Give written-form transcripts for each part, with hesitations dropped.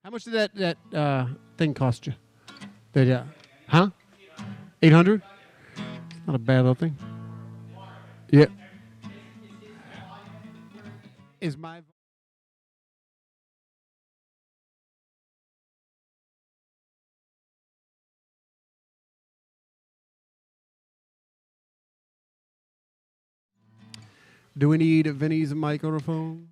How much did that thing cost you? That huh? 800. Not a bad little thing. Yeah. Is my Do we need Vinnie's microphone?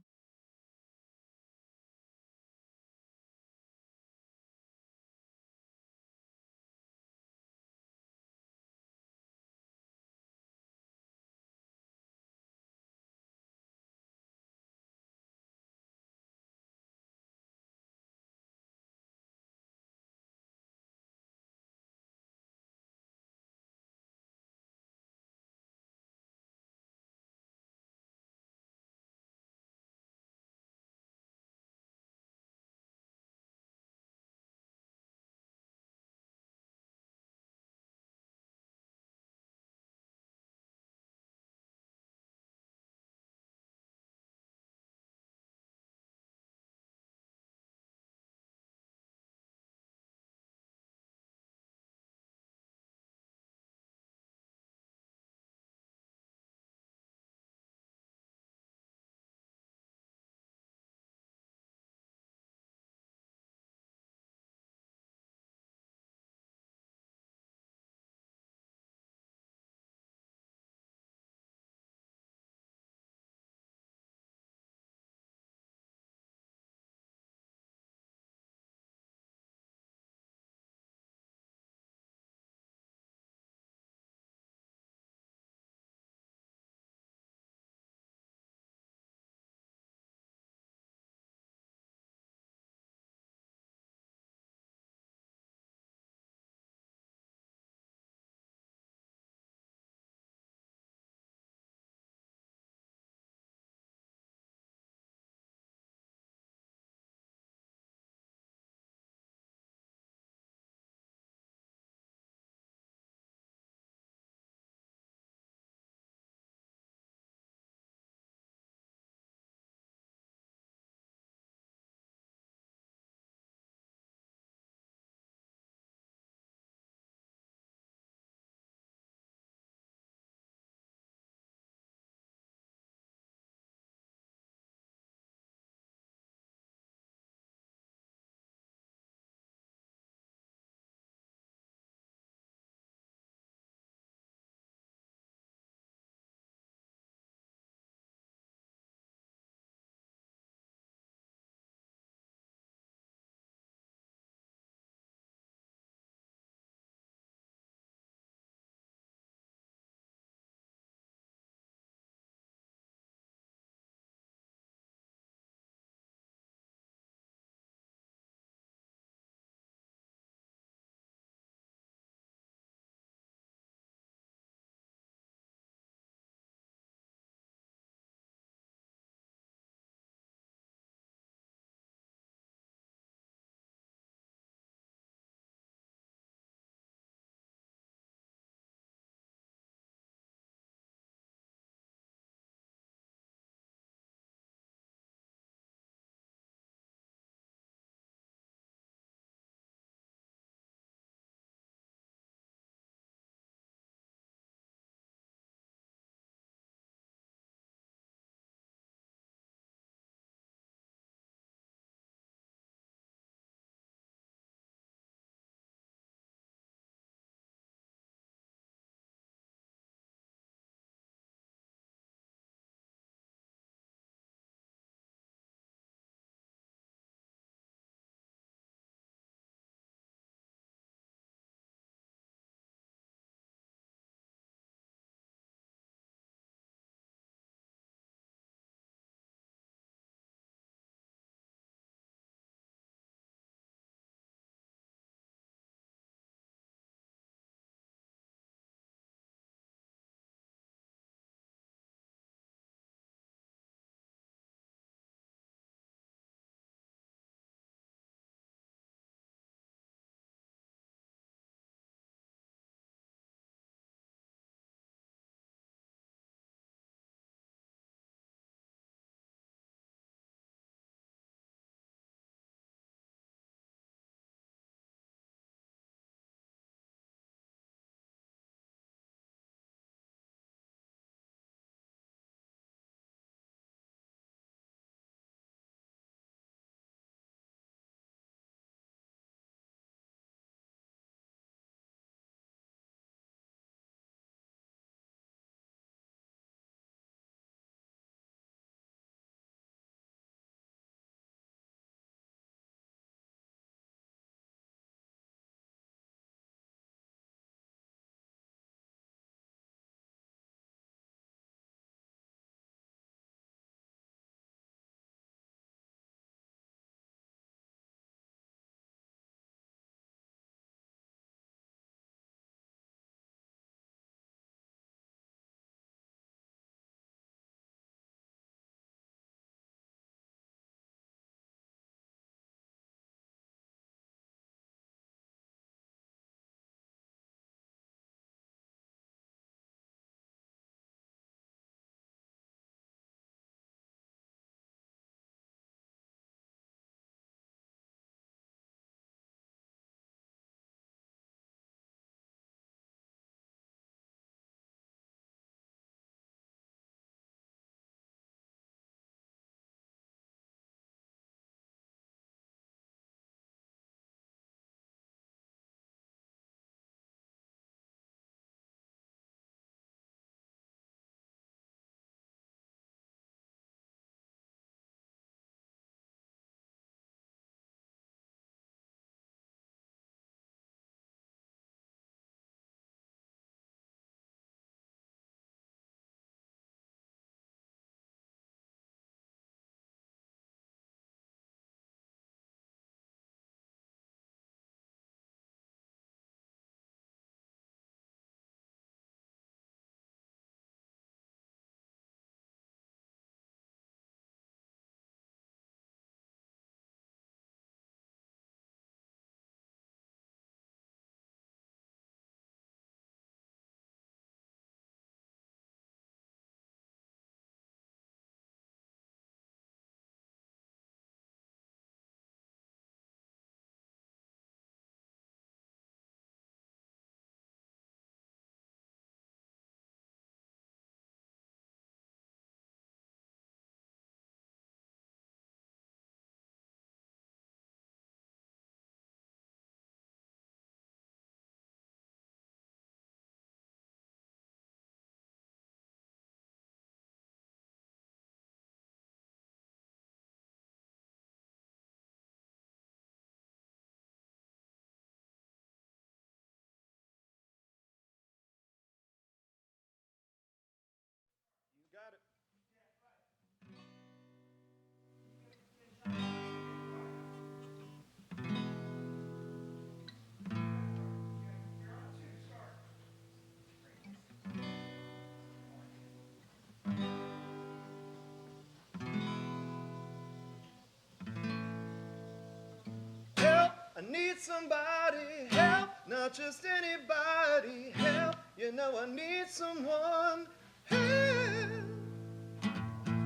Help, I need somebody, help, not just anybody, help, you know I need someone, help.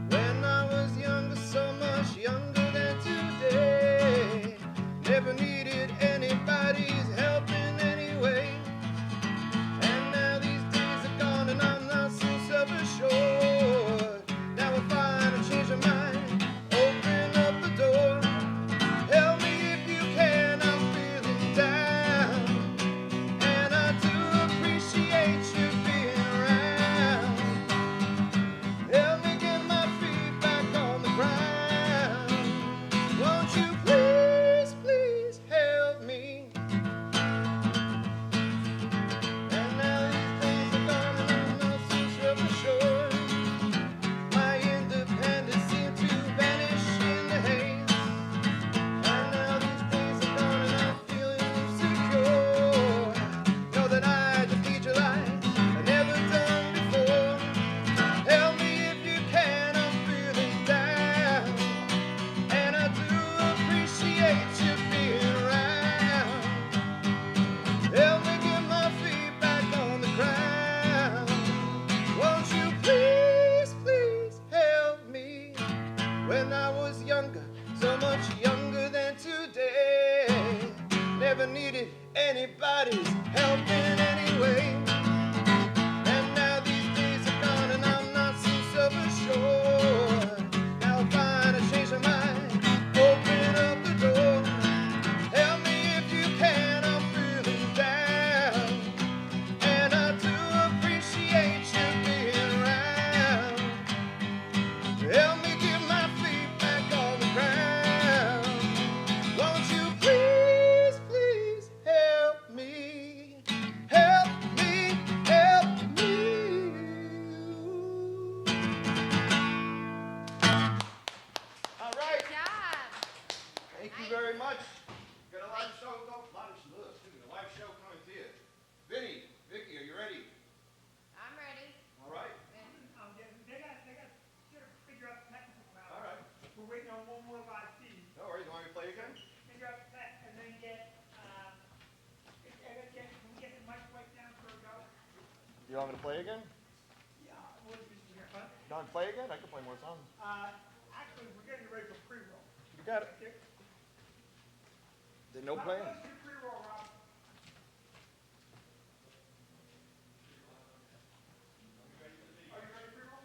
When I was younger, so much younger than today, never needed anybody's help in any way. And now these days are gone and I'm not so self-assured. Now I finally changed my mind, open up the door. Help me if you can, I'm feeling down. And I do appreciate you being around. Help me get my feet back on the ground. Won't you please, please help me? And now these days are gone and I'm not so self-assured. My independence seemed to vanish in the haze. And now these days are gone and I'm feeling insecure. Know that I just need your light I never done before. Help me if you can, I'm feeling down. And I do appreciate you being around. Help me get my feet back on the ground. Won't you please, please help me? When I was younger, so much younger than today, never needed anybody's help in any way. And now these days are gone and I'm not so self-assured. Now I finally changed my mind, open up the door. Help me if you can, I'm feeling down. And I do appreciate you being around. Help me get my feet back on the ground. Won't you please, please help me? Help me, help me. All right. Good job. Thank you very much. Got a live show, a live show coming to you. Vinnie, Vicki, are you ready? I'm ready. All right. They got to figure out the technical problem. All right. We're waiting on one more live feed. No worries. You want me to play again? Figure out the tech and then get, can we get the mic right down for a go? You want me to play again? Yeah, what is this here, huh? You want me to play again? I can play more songs. Actually, we're getting ready for pre-roll. You got it. Okay? Then no playing. Let's do pre-roll, Rob. Are you ready pre-roll?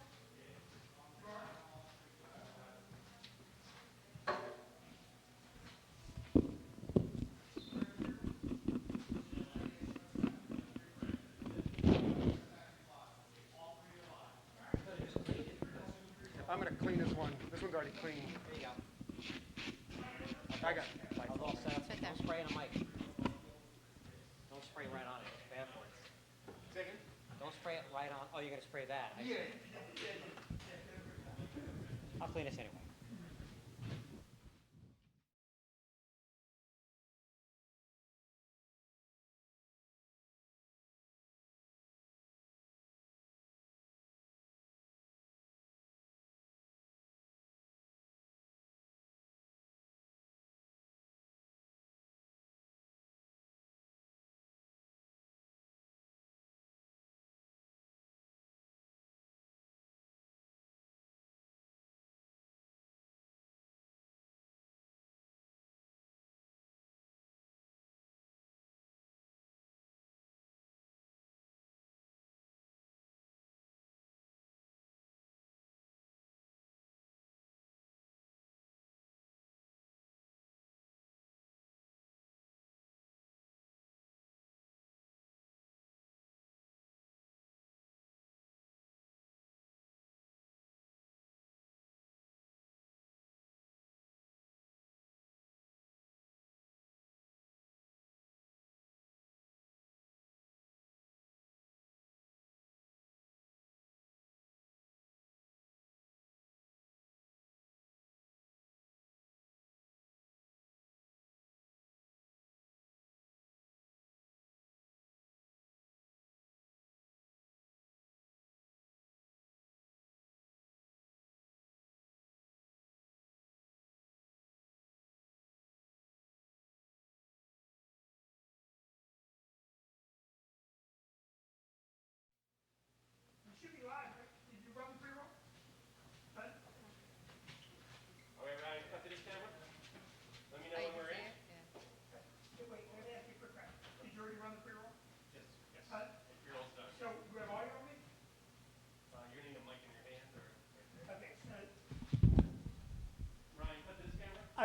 I'm going to clean this one. This one's already clean. There you go. I got it. I'll all set up. It's right there. Don't spray on a mic. Don't spray right on it. It's bad for it. Second. Don't spray it right on. Oh, you're going to spray that. I'll clean this anyway.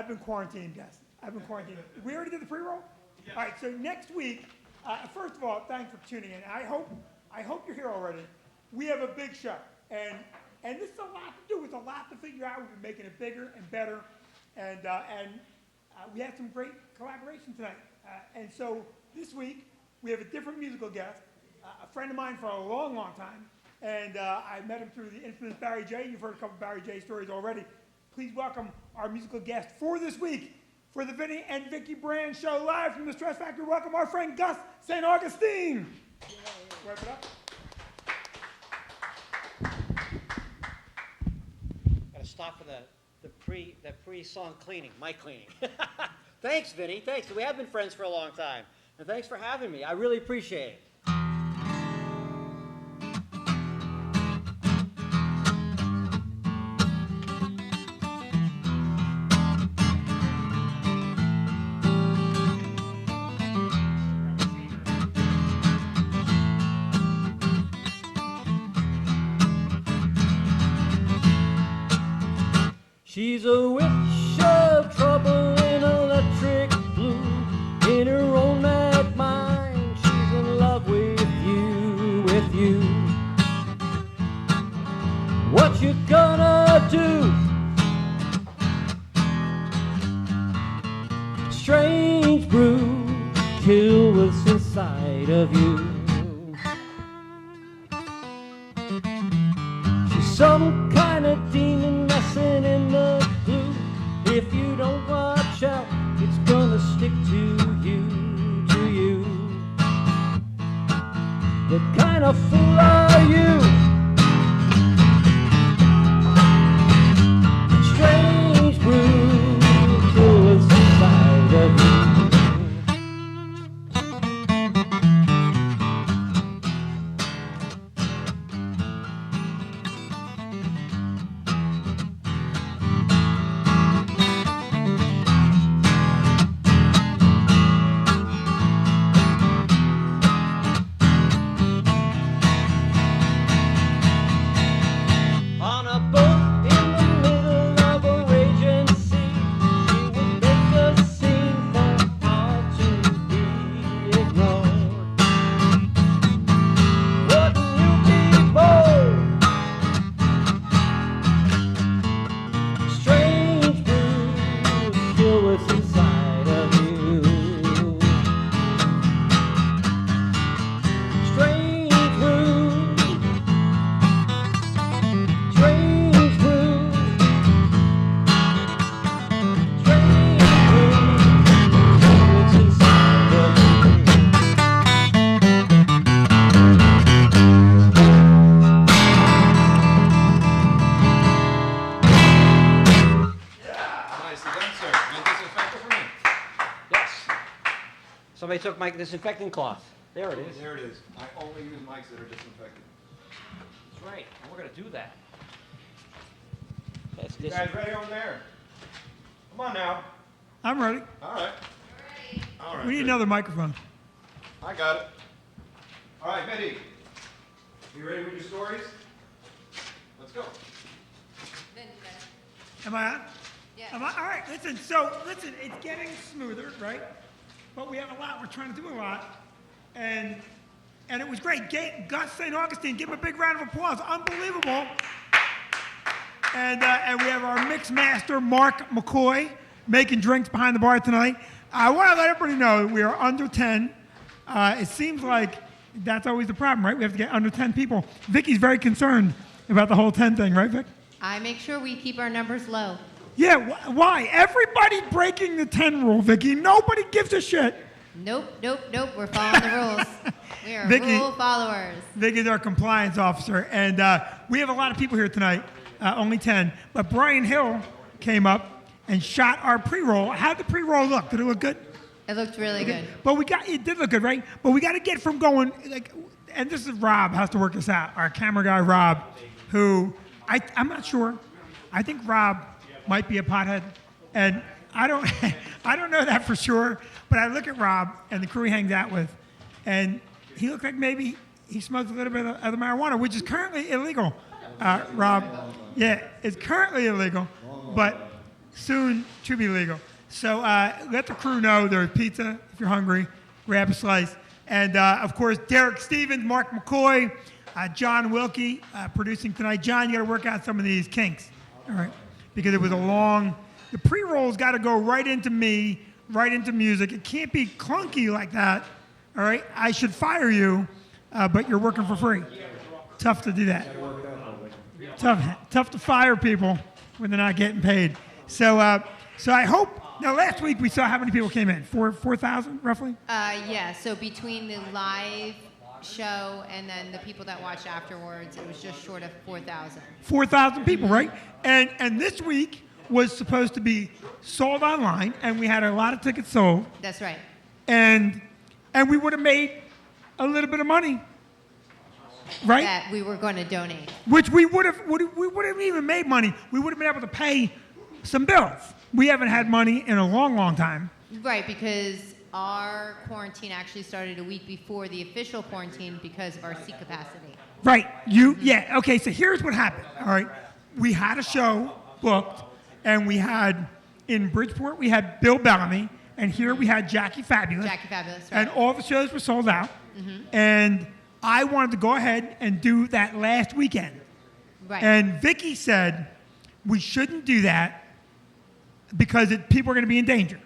I've been quarantined, guys. I've been quarantined. We already did the pre-roll? All right, so next week, first of all, thanks for tuning in. I hope you're here already. We have a big show, and this is a lot to do. It's a lot to figure out. We've been making it bigger and better, and we had some great collaboration tonight. And so this week, we have a different musical guest, a friend of mine for a long, long time, and I met him through the infamous Barry J. You've heard a couple Barry J stories already. Please welcome our musical guest for this week for the Vinnie and Vicki Brand Show live from the Stress Factory. Welcome our friend Gus St. Augustine. Wipe it up. Got to stop for the pre-song cleaning, mic cleaning. Thanks, Vinny. Thanks. We have been friends for a long time, and thanks for having me. I really appreciate it. She's a witch of trouble in electric blue. In her own mad mind, she's in love with you, with you. What you gonna do? Strange brew, kill what's inside of you. She's some kind of demon messing in the glue. If you don't watch out, it's gonna stick to you, to you. What kind of fool are you? Strange brew, kill what's inside of you. On a boat in the middle of a raging sea, she would make a scene for all to be ignored. Wouldn't you be bold? Strange brew, kill what's inside of you. Strange brew. Strange brew, what's inside of you. Nicely done, sir. And disinfectant for me. Yes. Somebody took my disinfecting cloth. There it is. There it is. I only use mics that are disinfected. That's right. And we're going to do that. That's You guys ready over there? Come on now. I'm ready. All right. All right. We need good. another microphone. I got it. All right, Vinnie. You ready with your stories? Let's go. Am I on? Yeah. All right, listen, it's getting smoother, right? But we have a lot, we're trying to do a lot. And it was great. Gus St. Augustine, give him a big round of applause. Unbelievable. And we have our mix master, Mark McCoy, making drinks behind the bar tonight. I want to let everybody know we are under 10. It seems like that's always the problem, right? We have to get under 10 people. Vicky's very concerned about the whole 10 thing, right, Vic? I make sure we keep our numbers low. Yeah, why? Everybody breaking the 10 rule, Vicky. Nobody gives a shit. Nope. We're following the rules. We are Vicki- rule followers. Vicky's our compliance officer, and we have a lot of people here tonight, only 10. But Brian Hill came up and shot our pre-roll. How'd the pre-roll look? Did it look good? It looked really good. But it did look good, right? But we got to get from going, and this is Rob has to work this out, our camera guy, Rob, who, I'm not sure. I think Rob might be a pothead, and I don't know that for sure, but I look at Rob and the crew he hangs out with, and he looked like maybe he smokes a little bit of the marijuana, which is currently illegal, Rob. Yeah, it's currently illegal, but soon to be legal. So let the crew know there's pizza if you're hungry. Grab a slice. And, of course, Derek Stevens, Mark McCoy, John Wilkey producing tonight. John, you got to work out some of these kinks, all right? Because it was the pre-roll's got to go right into me, right into music. It can't be clunky like that, all right? I should fire you, but you're working for free. Tough to do that. Tough to fire people when they're not getting paid. So I hope. Now, last week we saw how many people came in? 4,000 roughly. Yeah. So between the live show and then the people that watched afterwards, it was just short of 4,000. 4,000 people, right? And this week was supposed to be sold online, and we had a lot of tickets sold. That's right. And we would have made a little bit of money, right? That we were going to donate. Which we would have even made money. We would have been able to pay some bills. We haven't had money in a long, long time. Right, because our quarantine actually started a week before the official quarantine because of our seat capacity. Right. Yeah. Okay. So here's what happened. All right. We had a show booked, and we had in Bridgeport we had Bill Bellamy, and here we had Jackie Fabulous. Jackie Fabulous. Right. And all the shows were sold out. And I wanted to go ahead and do that last weekend. Right. And Vicki said we shouldn't do that because people are going to be in danger.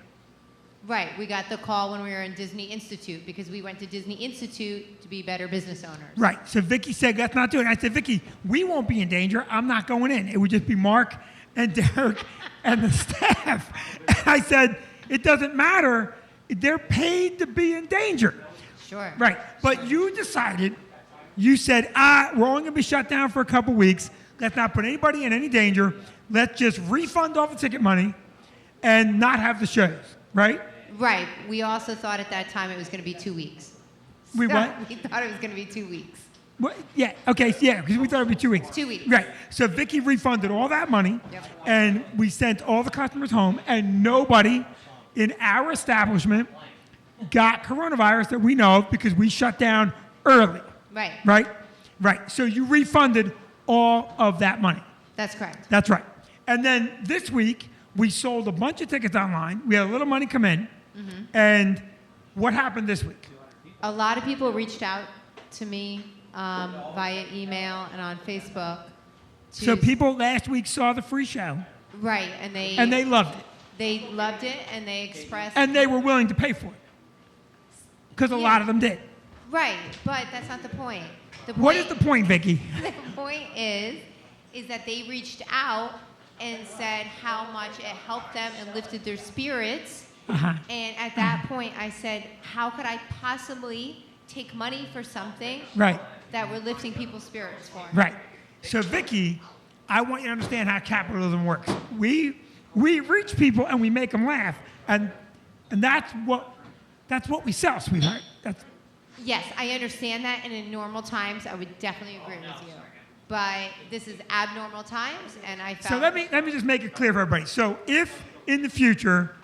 Right. We got the call when we were in Disney Institute because we went to Disney Institute to be better business owners. Right. So Vicki said, let's not do it. And I said, Vicki, we won't be in danger. I'm not going in. It would just be Mark and Derek and the staff. And I said, it doesn't matter. They're paid to be in danger. Sure. Right. But you decided, you said, we're only going to be shut down for a couple weeks. Let's not put anybody in any danger. Let's just refund all the ticket money and not have the shows, right? Right. We also thought at that time it was going to be 2 weeks. We what? We thought it was going to be 2 weeks. What? Yeah, okay, yeah, because we thought it would be 2 weeks. 2 weeks. Right. So Vicki refunded all that money, Yep. and we sent all the customers home, and nobody in our establishment got coronavirus that we know of because we shut down early. Right. Right? Right. So you refunded all of that money. That's correct. That's right. And then this week, we sold a bunch of tickets online. We had a little money come in. And what happened this week? A lot of people reached out to me via email and on Facebook. So people last week saw the free show. Right, and they loved it. They loved it, and they expressed. And they were willing to pay for it. Because a lot of them did. Right, but that's not the point. What is the point, Vicki? The point is that they reached out and said how much it helped them and lifted their spirits. And at that point, I said, how could I possibly take money for something that we're lifting people's spirits for? Right. So, Vicki, I want you to understand how capitalism works. We reach people and we make them laugh, and that's what we sell, sweetheart. Yes, I understand that, and in normal times, I would definitely agree with you. But this is abnormal times, and I felt... So let me just make it clear for everybody. So if in the future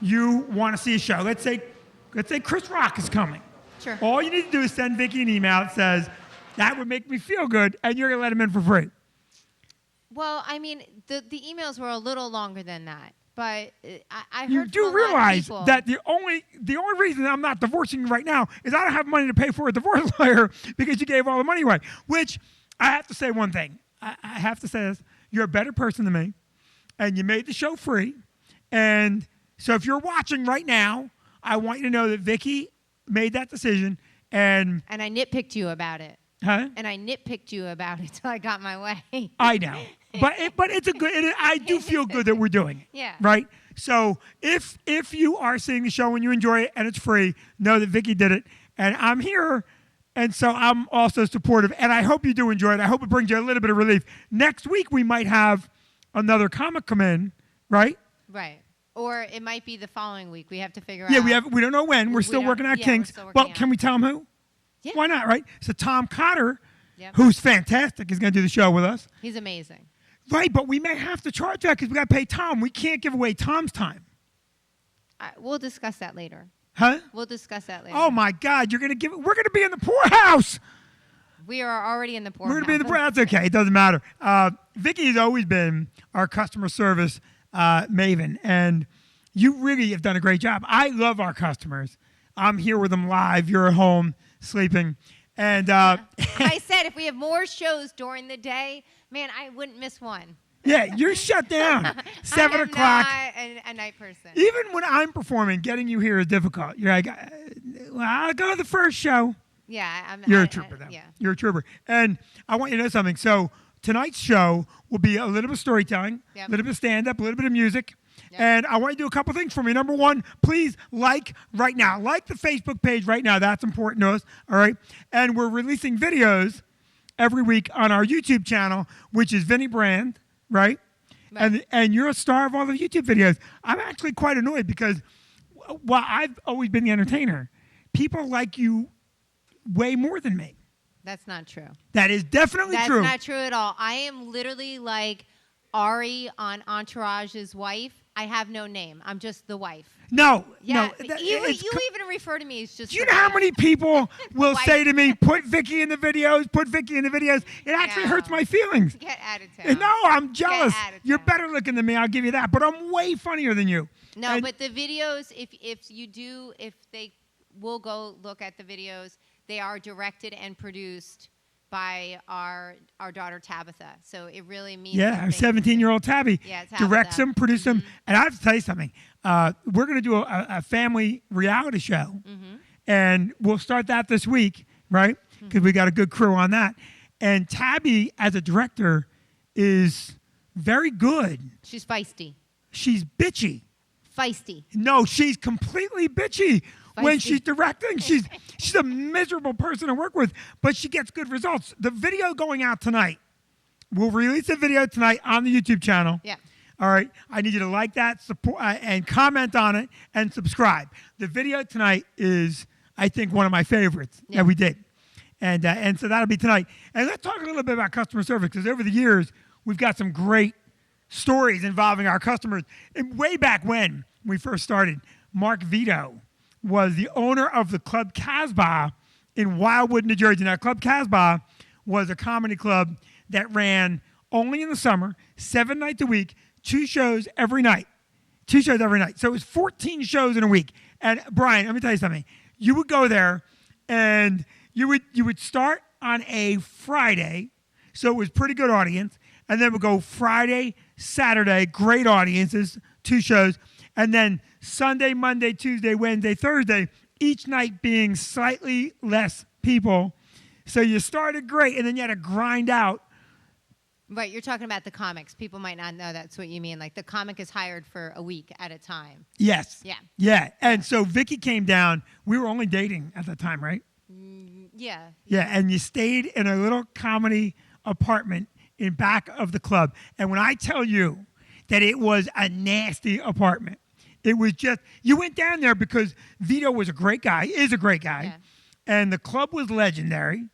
you want to see a show, let's say Chris Rock is coming. Sure. All you need to do is send Vicki an email that says, that would make me feel good, and you're going to let him in for free. Well, I mean, the emails were a little longer than that. But I heard you do from a lot of realize people. that the only reason I'm not divorcing you right now is I don't have money to pay for a divorce lawyer because you gave all the money away. Which I have to say one thing. I have to say this. You're a better person than me, and you made the show free. And so if you're watching right now, I want you to know that Vicki made that decision. And I nitpicked you about it. Huh? And I nitpicked you about it till I got my way. I know. But it's a good. I do feel good that we're doing it. Yeah. Right. So if you are seeing the show and you enjoy it and it's free, know that Vicki did it, and I'm here, and so I'm also supportive. And I hope you do enjoy it. I hope it brings you a little bit of relief. Next week we might have another comic come in, right? Right. Or it might be the following week. We have to figure out. Yeah, we don't know when. We're still working out kinks. Well, can we tell them who? Yeah. Why not? Right. So Tom Cotter, Yep. who's fantastic, is going to do the show with us. He's amazing. Right, but we may have to charge that because we got to pay Tom. We can't give away Tom's time. We'll discuss that later. Huh? We'll discuss that later. Oh my God! We're going to be in the poorhouse. We are already in the poorhouse. We're going to be in the poorhouse. That's okay. It doesn't matter. Vicki has always been our customer service maven, and you really have done a great job. I love our customers. I'm here with them live. You're at home sleeping. And I said if we have more shows during the day, man, I wouldn't miss one. yeah, you're shut down. 7 I am o'clock. not a night person. Even when I'm performing, getting you here is difficult. You're like, well, I'll go to the first show. Yeah, You're a trooper, though. Yeah. You're a trooper. And I want you to know something. So tonight's show will be a little bit of storytelling, Yep. a little bit of stand-up, a little bit of music. Yep. And I want you to do a couple things for me. Number one, please like right now. Like the Facebook page right now. That's important to us. All right? And we're releasing videos every week on our YouTube channel, which is Vinnie Brand, right? Right. And you're a star of all the YouTube videos. I'm actually quite annoyed because while I've always been the entertainer, people like you way more than me. That's not true. That is definitely That's true. not true at all. I am literally like Ari on Entourage's wife. I have no name. I'm just the wife. No, Yeah, no. you even refer to me as just. Do you the know how wife. many people will Wife. say to me, put Vicki in the videos, put Vicki in the videos? It actually No. hurts my feelings. Get out of town. No, I'm jealous. out of You're town. better looking than me, I'll give you that. But I'm way funnier than you. No, And- but the videos, if they will go look at the videos, they are directed and produced by our daughter Tabitha. So it really means Yeah, our something. 17-year-old Tabby Yeah, Tabitha. directs them, produces them. Mm-hmm. And I have to tell you something. We're going to do a family reality show. Mm-hmm. And we'll start that this week, right? Because we got a good crew on that. And Tabby, as a director, is very good. She's feisty. She's bitchy. Feisty. No, she's completely bitchy when Feisty. she's directing. She's a miserable person to work with, but she gets good results. The video going out tonight. We'll release a video tonight on the YouTube channel. Yeah. All right. I need you to like that, support, and comment on it, and subscribe. The video tonight is, I think, one of my favorites Yeah. that we did, and so that'll be tonight. And let's talk a little bit about customer service, because over the years we've got some great stories involving our customers. And way back when we first started, Mark Vito was the owner of the Club Casbah in Wildwood, New Jersey. Now, Club Casbah was a comedy club that ran only in the summer, 7 nights a week, 2 shows every night. 2 shows every night. So it was 14 shows in a week. And Brian, let me tell you something. You would go there and you would start on a Friday, so it was pretty good audience, and then we'd go Friday, Saturday, great audiences, 2 shows, and then Sunday, Monday, Tuesday, Wednesday, Thursday, each night being slightly less people. So you started great, and then you had to grind out. Right, you're talking about the comics. People might not know that's what you mean. Like the comic is hired for a week at a time. Yes. Yeah. Yeah. And so Vicki came down. We were only dating at the time, right? Yeah. Yeah. And you stayed in a little comedy apartment in back of the club. And when I tell you that it was a nasty apartment, it was just, you went down there because Vito was a great guy, is a great guy. Yeah. And the club was legendary.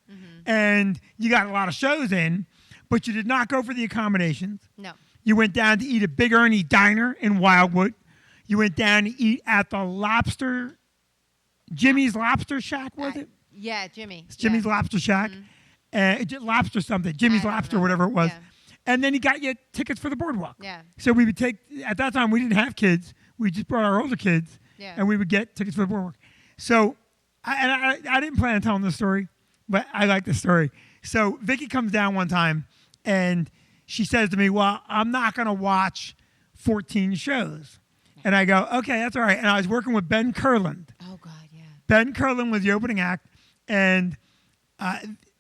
And you got a lot of shows in, but you did not go for the accommodations. No. You went down to eat at Big Ernie Diner in Wildwood. You went down to eat at the Jimmy's Lobster Shack, was it? Yeah, Jimmy. It's Jimmy's Lobster Shack. Lobster something. Jimmy's I don't Lobster, know. whatever it was. Yeah. And then he got you tickets for the boardwalk. Yeah. So we would take, at that time we didn't have kids. We just brought our older kids. Yeah. And we would get tickets for the boardwalk. So I didn't plan on telling this story, but I like this story. So Vicki comes down one time and she says to me, well, I'm not going to watch 14 shows. And I go, okay, that's all right. And I was working with Ben Kurland. Oh God, yeah. Ben Kurland was the opening act, and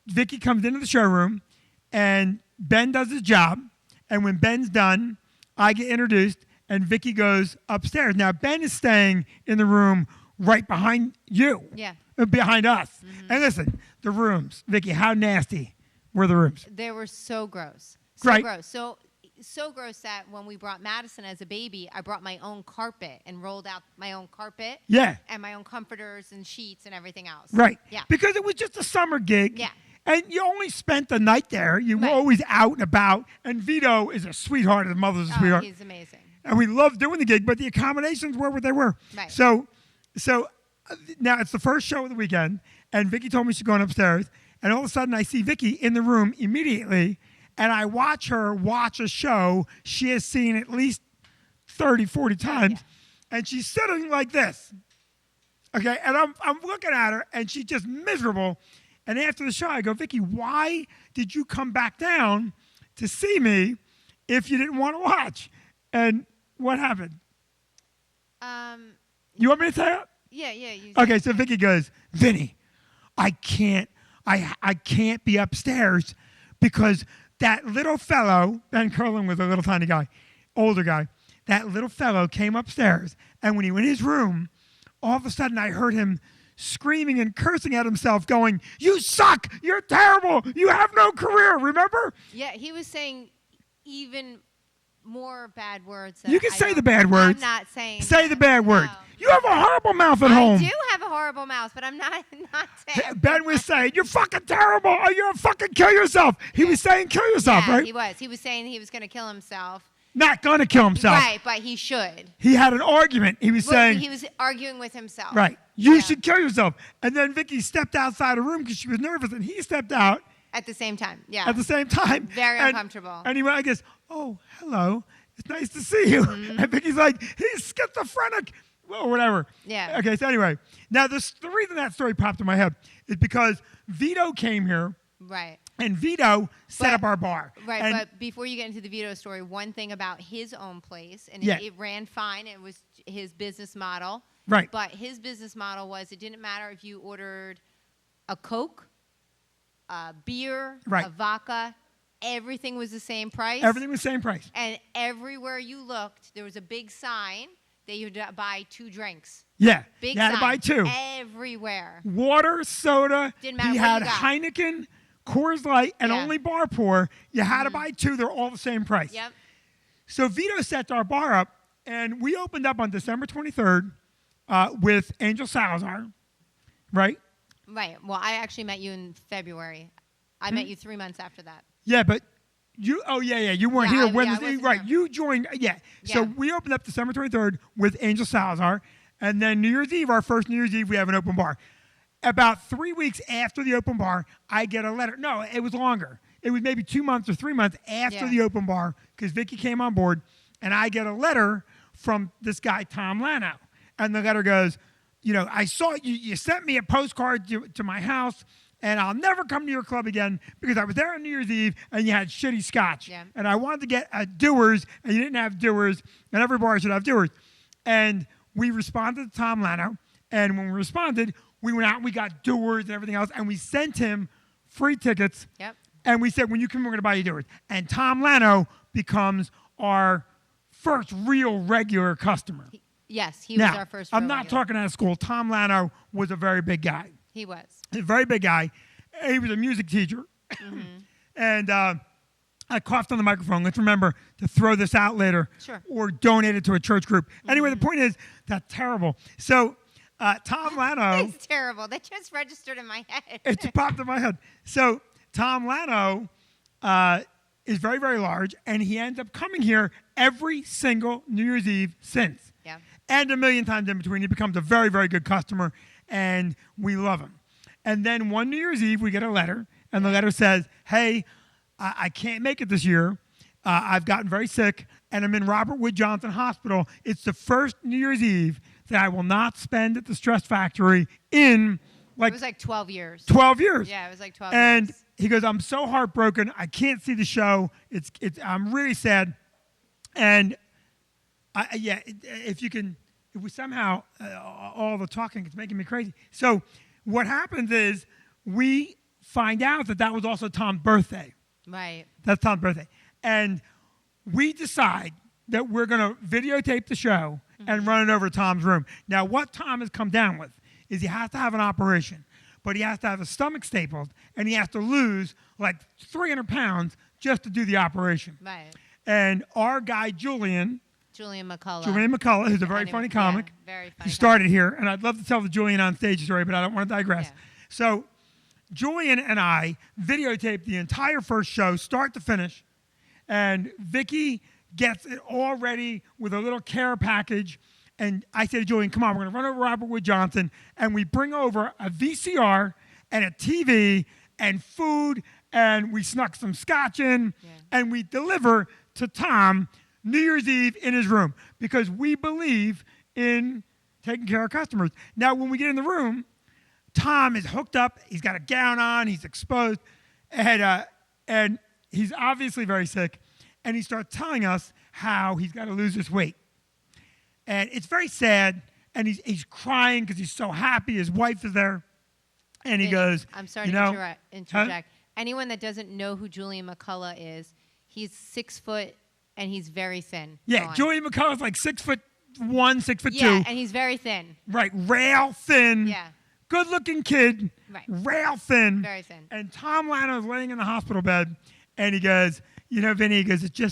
Vicki comes into the showroom, and Ben does his job, and when Ben's done, I get introduced, and Vicki goes upstairs. Now, Ben is staying in the room right behind you, Yeah. behind us. And listen, the rooms, Vicki, how nasty were the rooms? They were so gross. So Right. gross. So gross that when we brought Madison as a baby, I brought my own carpet and rolled out my own carpet. Yeah. And my own comforters and sheets and everything else. Right. Yeah. Because it was just a summer gig. Yeah. And you only spent the night there. You were Right. always out and about. And Vito is a sweetheart. His mother's a Oh, sweetheart. he's amazing. And we loved doing the gig, but the accommodations were what they were. Right. So now it's the first show of the weekend, and Vicki told me she's going upstairs, and all of a sudden I see Vicki in the room immediately, and I watch her watch a show she has seen at least 30, 40 times. And she's sitting like this. Okay, and I'm looking at her, and she's just miserable. And after the show, I go, Vicki, why did you come back down to see me if you didn't want to watch? And what happened? You want me to tell you? Yeah. Okay, so Vicki goes, Vinnie, I can't be upstairs because that little fellow, Ben Curlin was a little tiny guy, older guy, that little fellow came upstairs, and when he went in his room, all of a sudden I heard him screaming and cursing at himself, going, you suck, you're terrible, you have no career, remember? Yeah, he was saying even more bad words. That You can I say don't- the bad words. I'm not saying Say that. the bad word. No. You have a horrible mouth at home. I do have a horrible mouth, but I'm not saying. Ben was saying, you're fucking terrible. Oh, you're fucking kill yourself. He was saying kill yourself, Yeah, right? he was. He was saying he was going to kill himself. Not going to kill himself. Right, but he should. He had an argument. He was Well, saying, he was arguing with himself. right, you Yeah. should kill yourself. And then Vicki stepped outside the room because she was nervous, and he stepped out At the same time. Yeah. at the same time. Very And- uncomfortable. And he went, I guess, oh, hello. It's nice to see you. Mm-hmm. And Vicki's like, he's schizophrenic. Well, whatever. Yeah. Okay, so anyway. Now, the reason that story popped in my head is because Vito came here, Right. and Vito set But- up our bar. Right, And but before you get into the Vito story, one thing about his own place, and Yeah. it ran fine, it was his business model. Right. But his business model was it didn't matter if you ordered a Coke, a beer, Right. a vodka, everything was the same price. everything was same price. And everywhere you looked, there was a big sign that you had to buy 2 drinks. Yeah. Big you had sign. to buy 2. Everywhere. Water, soda. Didn't matter He what had you got. Heineken, Coors Light, and Yeah. only bar pour. You had to buy 2. They're all the same price. Yep. So Vito set our bar up, and we opened up on December 23rd with Angel Salazar, right? Right. Well, I actually met you in February. I met you 3 months after that. Yeah, but you you weren't Yeah, here I Wednesday, wasn't right? here. You joined, yeah. So Yeah. we opened up December 23rd with Angel Salazar, and then New Year's Eve, our first New Year's Eve, we have an open bar. About 3 weeks after the open bar, I get a letter. No, it was longer. It was maybe 2 months or 3 months after Yeah. the open bar, because Vicki came on board, and I get a letter from this guy, Tom Lano. And the letter goes, you know, I saw you sent me a postcard to my house, and I'll never come to your club again because I was there on New Year's Eve and you had shitty scotch. Yeah. And I wanted to get a Dewar's and you didn't have Dewar's, and every bar should have Dewar's. And we responded to Tom Lano, and when we responded, we went out and we got Dewar's and everything else, and we sent him free tickets. Yep. And we said, when you come, we're going to buy you Dewar's. And Tom Lano becomes our first real regular customer. Yes, he Now, was our first. I'm real not regular. talking out of school. Tom Lano was a very big guy. He was. He's a very big guy. He was a music teacher. Mm-hmm. And I coughed on the microphone. Let's remember to throw this out later. Sure. Or donate it to a church group. Anyway, the point is, that's terrible. So Tom Lano, It's terrible. That just registered in my head. it just popped in my head. So Tom Lano is very, very large, and he ends up coming here every single New Year's Eve since. Yeah. And a million times in between. He becomes a very, very good customer, and we love him. And then one New Year's Eve, we get a letter, and the letter says, hey, I can't make it this year. I've gotten very sick, and I'm in Robert Wood Johnson Hospital. It's the first New Year's Eve that I will not spend at the Stress Factory in It was like 12 years. 12 years. Yeah, it was like 12 And years. he goes, I'm so heartbroken. I can't see the show. I'm really sad. And if we somehow, all the talking, it's making me crazy. So what happens is we find out that was also Tom's birthday. Right. That's Tom's birthday. And we decide that we're going to videotape the show and run it over to Tom's room. Now, what Tom has come down with is he has to have an operation, but he has to have his stomach stapled, and he has to lose like 300 pounds just to do the operation. Right. And our guy, Julian McCullough, who's a very funny comic. Yeah, very funny. He started here, and I'd love to tell the Julian on stage story, but I don't want to digress. Yeah. So Julian and I videotaped the entire first show, start to finish, and Vicki gets it all ready with a little care package. And I say to Julian, come on, we're going to run over Robert Wood Johnson, and we bring over a VCR and a TV and food, and we snuck some scotch in, and we deliver to Tom New Year's Eve in his room because we believe in taking care of customers. Now, when we get in the room, Tom is hooked up. He's got a gown on. He's exposed. And he's obviously very sick. And he starts telling us how he's got to lose this weight. And it's very sad. And he's crying because he's so happy. His wife is there. And he goes, I'm sorry to interject. Anyone that doesn't know who Julian McCullough is, he's 6 foot and he's very thin. Yeah, Julian McCullough's like 6'1", 6'2". Yeah, and he's very thin. Right, rail thin. Yeah. Good-looking kid. Right. Rail thin. Very thin. And Tom Lano's laying in the hospital bed, and he goes, Vinny, he goes, it's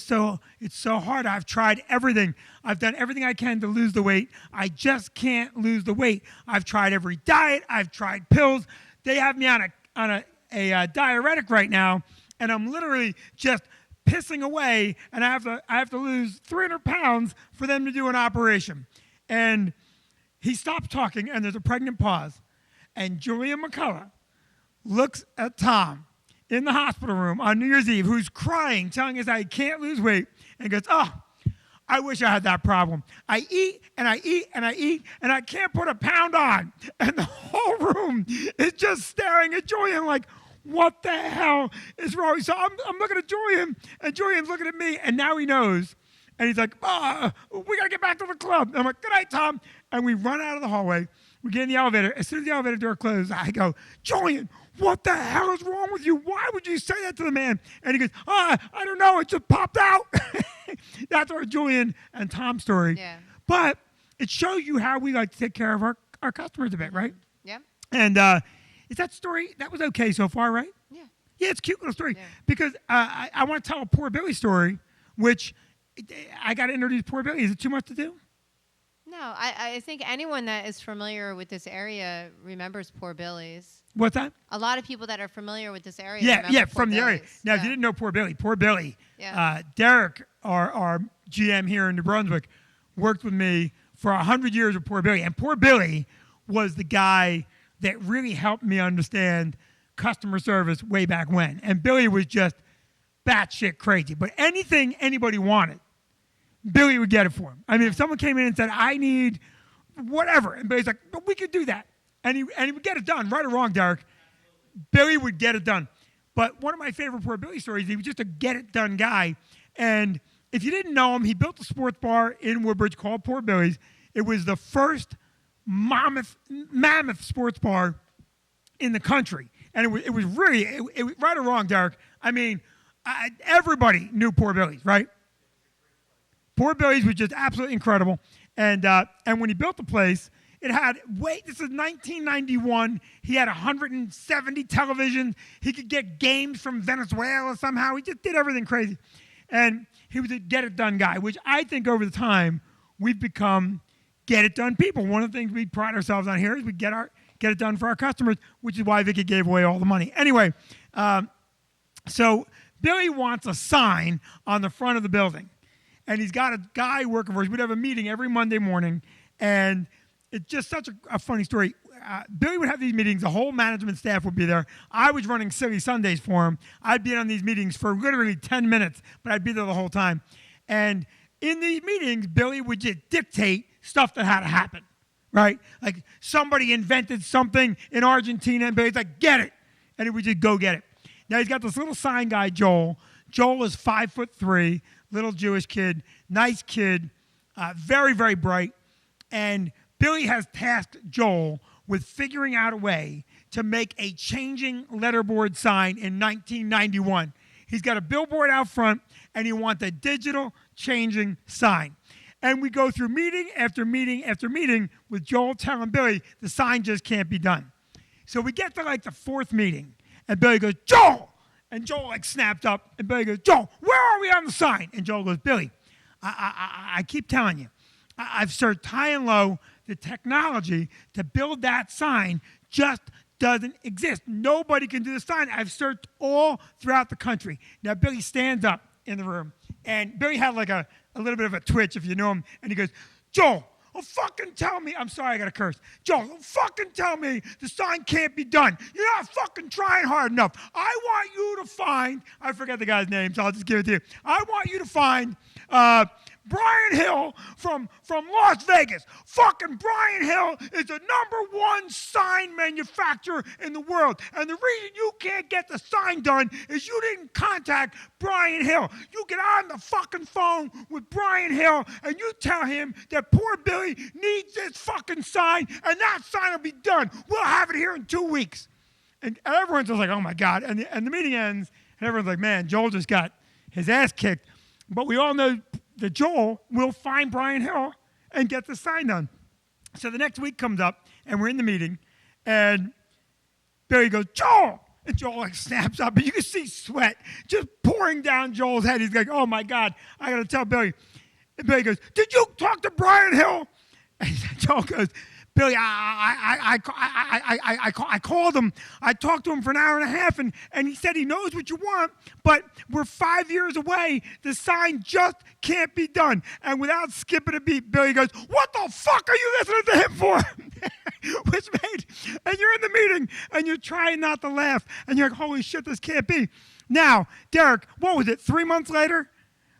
so hard. I've tried everything. I've done everything I can to lose the weight. I just can't lose the weight. I've tried every diet. I've tried pills. They have me on a diuretic right now, and I'm literally just pissing away, and I have to lose 300 pounds for them to do an operation. And he stops talking, and there's a pregnant pause. And Julian McCullough looks at Tom in the hospital room on New Year's Eve, who's crying, telling us I can't lose weight, and goes, I wish I had that problem. I eat, and I eat, and I eat, and I can't put a pound on. And the whole room is just staring at Julian like, what the hell is wrong? So I'm looking at Julian, and Julian's looking at me, and now he knows. And he's like, we got to get back to the club. And I'm like, good night, Tom. And we run out of the hallway. We get in the elevator. As soon as the elevator door closes, I go, Julian, what the hell is wrong with you? Why would you say that to the man? And he goes, I don't know. It just popped out. That's our Julian and Tom story. Yeah. But it shows you how we like to take care of our customers a bit, right? Yeah. And is that story, that was okay so far, right? Yeah. Yeah, it's a cute little story. Yeah. Because I want to tell a Poor Billy story, which I got to introduce Poor Billy. Is it too much to do? No, I think anyone that is familiar with this area remembers Poor Billy's. What's that? A lot of people that are familiar with this area Yeah, remember Poor from the area. Billy's. Now, if you didn't know Poor Billy, Yeah. Derek, our GM here in New Brunswick, worked with me for 100 years with Poor Billy. And Poor Billy was the guy that really helped me understand customer service way back when. And Billy was just batshit crazy. But anything anybody wanted, Billy would get it for him. I mean, if someone came in and said, I need whatever, and Billy's like, but we could do that. And he would get it done, right or wrong, Derek. Billy would get it done. But one of my favorite Poor Billy stories, he was just a get-it-done guy. And if you didn't know him, he built a sports bar in Woodbridge called Poor Billy's. It was the first mammoth sports bar in the country. And it was really, right or wrong, Derek, I mean, everybody knew Poor Billy's, right? Poor Billy's was just absolutely incredible. And when he built the place, it had, this is 1991. He had 170 televisions. He could get games from Venezuela somehow. He just did everything crazy. And he was a get-it-done guy, which I think over the time we've become get-it-done people. One of the things we pride ourselves on here is we get it done for our customers, which is why Vicki gave away all the money. Anyway, so Billy wants a sign on the front of the building. And he's got a guy working for us. We'd have a meeting every Monday morning, and it's just such a funny story. Billy would have these meetings. The whole management staff would be there. I was running Silly Sundays for him. I'd be on these meetings for literally 10 minutes, but I'd be there the whole time. And in these meetings, Billy would just dictate stuff that had to happen, right? Like somebody invented something in Argentina, and Billy's like, get it. And he would just go get it. Now, he's got this little sign guy, Joel. Joel is 5'3", little Jewish kid, nice kid, very, very bright. And Billy has tasked Joel with figuring out a way to make a changing letterboard sign in 1991. He's got a billboard out front, and he wants a digital changing sign. And we go through meeting after meeting after meeting with Joel telling Billy the sign just can't be done. So we get to like the fourth meeting, and Billy goes, Joel! And Joel like snapped up, and Billy goes, Joel, where are we on the sign? And Joel goes, Billy, I keep telling you, I've searched high and low. The technology to build that sign just doesn't exist. Nobody can do the sign. I've searched all throughout the country. Now, Billy stands up in the room, and Billy had like a little bit of a twitch, if you know him, and he goes, Joel, fucking tell me, I'm sorry I got to curse. Joel, don't fucking tell me the sign can't be done. You're not fucking trying hard enough. I want you to find, I forget the guy's name, so I'll just give it to you. I want you to find Brian Hill from Las Vegas. Fucking Brian Hill is the #1 sign manufacturer in the world. And the reason you can't get the sign done is you didn't contact Brian Hill. You get on the fucking phone with Brian Hill and you tell him that poor Billy needs this fucking sign and that sign will be done. We'll have it here in 2 weeks. And everyone's just like, oh my God. And the meeting ends and everyone's like, man, Joel just got his ass kicked. But we all know that Joel will find Brian Hill and get the sign done. So the next week comes up, and we're in the meeting, and Billy goes, Joel! And Joel like snaps up, and you can see sweat just pouring down Joel's head. He's like, oh my God, I got to tell Billy. And Billy goes, did you talk to Brian Hill? And Joel goes, Billy, I called him. I talked to him for an hour and a half, and he said he knows what you want, but we're 5 years away. The sign just can't be done. And without skipping a beat, Billy goes, what the fuck are you listening to him for? Which made, and you're in the meeting, and you're trying not to laugh, and you're like, holy shit, this can't be. Now, Derek, what was it, 3 months later?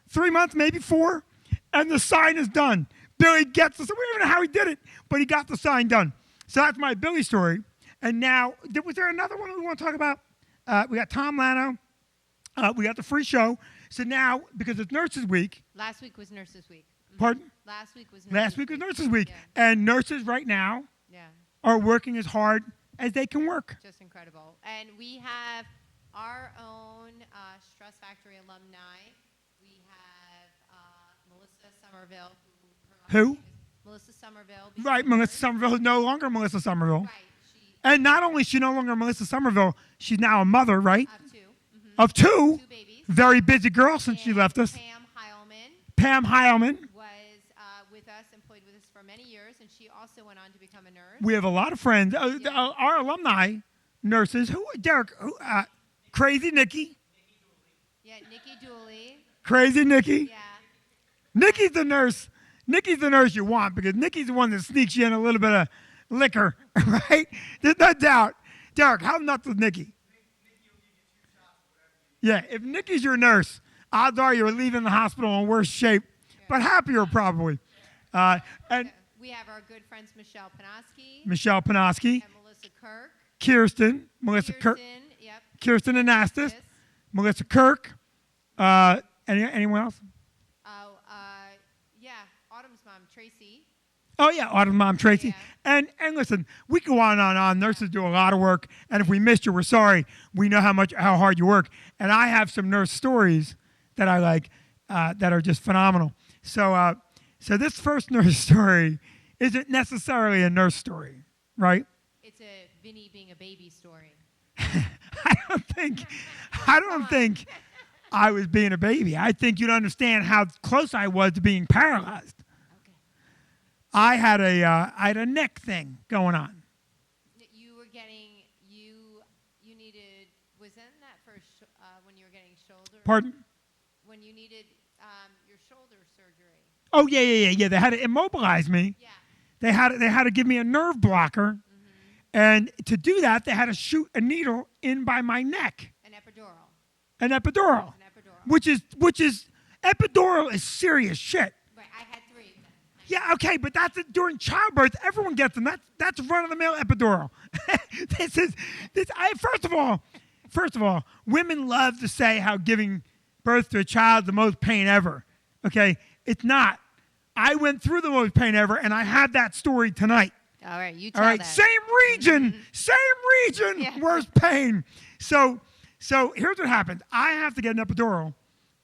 3 months, maybe 4? And the sign is done. Billy gets the sign. We don't even know how he did it, but he got the sign done. So that's my Billy story. And now, was there another one we want to talk about? We got Tom Lano. We got the free show. So now, because it's Nurses Week. Last week was Nurses Week. Pardon? Last week was Nurses Week. Yeah. And nurses right now are working as hard as they can work. Just incredible. And we have our own Stress Factory alumni. We have Melissa Somerville. Who? Melissa Somerville. Right, Melissa Somerville is no longer Melissa Somerville. Right. And not only is she no longer Melissa Somerville, she's now a mother, right? Of 2. Mm-hmm. Of 2. 2 babies. Very busy girl since she left us. Pam Heilman was with us, employed with us for many years, and she also went on to become a nurse. We have a lot of friends. Our alumni nurses. Who? Derek. Who? Crazy Nikki. Yeah, Nikki Dooley. Crazy Nikki. Yeah. Nikki's the nurse. Nikki's the nurse you want because Nikki's the one that sneaks you in a little bit of liquor, right? There's no doubt. Derek, how nuts is Nikki? Yeah, if Nikki's your nurse, odds are you're leaving the hospital in worse shape, but happier probably. And we have our good friends Michelle Panoski. And Melissa Kirk. Melissa Kirk. Yep. Kirsten Anastas. Yes. Melissa Kirk. Anyone else? Yeah, Autumn's mom, Tracy. Oh, yeah, Autumn's mom, Tracy. Yeah. And listen, we go on and on. Nurses do a lot of work, and if we missed you, we're sorry. We know how hard you work. And I have some nurse stories that I like that are just phenomenal. So this first nurse story isn't necessarily a nurse story, right? It's a Vinnie being a baby story. I don't think I was being a baby. I think you'd understand how close I was to being paralyzed. Okay. I had a neck thing going on. You were getting you needed wasn't that for when you were getting shoulder? Pardon? When you needed your shoulder surgery. Oh yeah. They had to immobilize me. Yeah. They had to give me a nerve blocker, and to do that, they had to shoot a needle in by my neck. An epidural. Which is epidural is serious shit. Right, I had 3 of them. Yeah, okay, but that's during childbirth. Everyone gets them. That's run-of-the-mill epidural. First of all, women love to say how giving birth to a child is the most pain ever. Okay, it's not. I went through the most pain ever, and I had that story tonight. All right, you tell all right, that. Same region, Yeah. worst pain. So here's what happens. I have to get an epidural,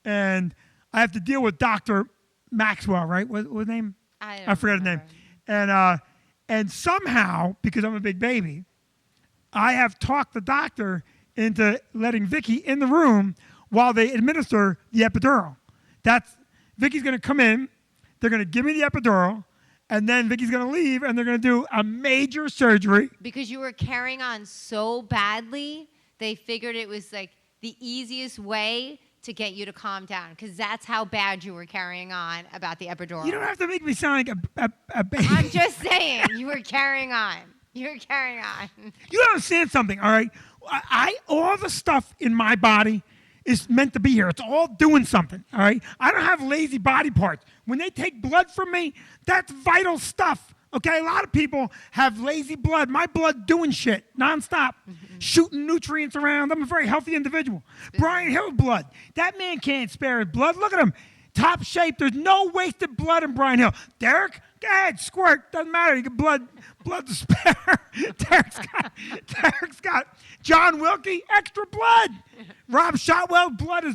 and I have to deal with Dr. Maxwell, right? What was his name? I forgot his name. And somehow, because I'm a big baby, I have talked the doctor into letting Vicki in the room while they administer the epidural. Vicki's going to come in, they're going to give me the epidural, and then Vicki's going to leave, and they're going to do a major surgery. Because you were carrying on so badly, they figured it was like the easiest way to get you to calm down, because that's how bad you were carrying on about the epidural. You don't have to make me sound like a baby. I'm just saying, you were carrying on. You were carrying on. You don't understand something, all right? All the stuff in my body is meant to be here. It's all doing something, all right? I don't have lazy body parts. When they take blood from me, that's vital stuff, okay? A lot of people have lazy blood. My blood doing shit nonstop, shooting nutrients around. I'm a very healthy individual. Brian Hill's blood. That man can't spare his blood. Look at him. Top shape. There's no wasted blood in Brian Hill. Derek, go ahead, squirt. Doesn't matter. You get blood to spare. Derek's got John Wilkey, extra blood. Rob Shotwell's blood is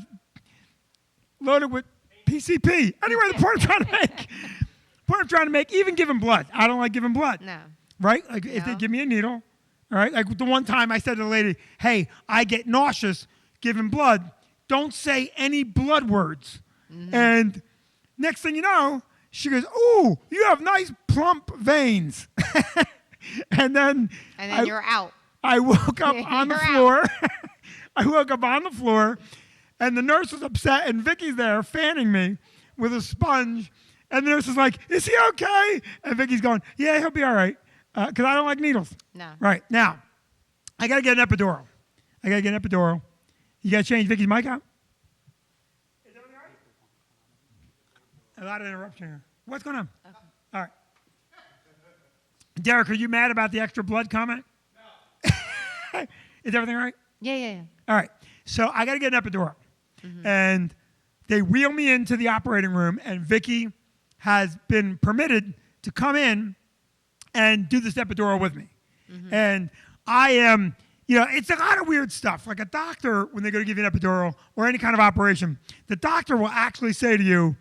loaded with PCP. Anyway, the point I'm trying to make, even giving blood. I don't like giving blood. No. Right? Like if they give me a needle, all right? Like the one time I said to the lady, hey, I get nauseous giving blood. Don't say any blood words. And next thing you know, she goes, ooh, you have nice plump veins. and then You're out. I woke up on the floor. I woke up on the floor, and the nurse was upset, and Vicky's there fanning me with a sponge. And the nurse is like, is he okay? And Vicky's going, yeah, he'll be all right, because I don't like needles. No. Right. Now, I got to get an epidural. You got to change Vicky's mic out? Is everything all right? A lot of interruption here. What's going on? Okay. All right. Derek, are you mad about the extra blood comment? No. Is everything all right? Yeah. All right. So I got to get an epidural. And they wheel me into the operating room, and Vicki has been permitted to come in and do this epidural with me. And I am, it's a lot of weird stuff. Like a doctor, when they're going to give you an epidural or any kind of operation, the doctor will actually say to you,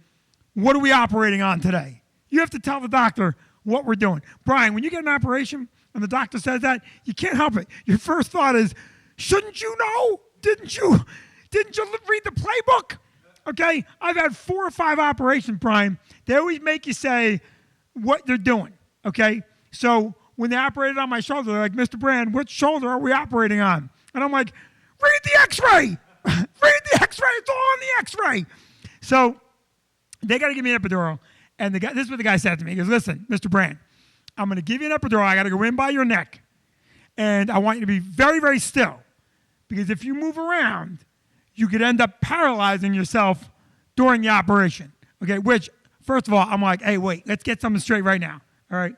what are we operating on today? You have to tell the doctor what we're doing. Brian, when you get an operation and the doctor says that, you can't help it. Your first thought is, shouldn't you know? Didn't you read the playbook? Okay, I've had 4 or 5 operations, Brian. They always make you say what they're doing, okay? So when they operated on my shoulder, they're like, Mr. Brand, which shoulder are we operating on? And I'm like, read the x-ray. Read the x-ray. It's all on the x-ray. So they got to give me an epidural. And this is what the guy said to me. He goes, listen, Mr. Brand, I'm going to give you an epidural. I got to go in by your neck. And I want you to be very, very still. Because if you move around, you could end up paralyzing yourself during the operation. Okay, which, first of all, I'm like, hey, wait, let's get something straight right now. All right?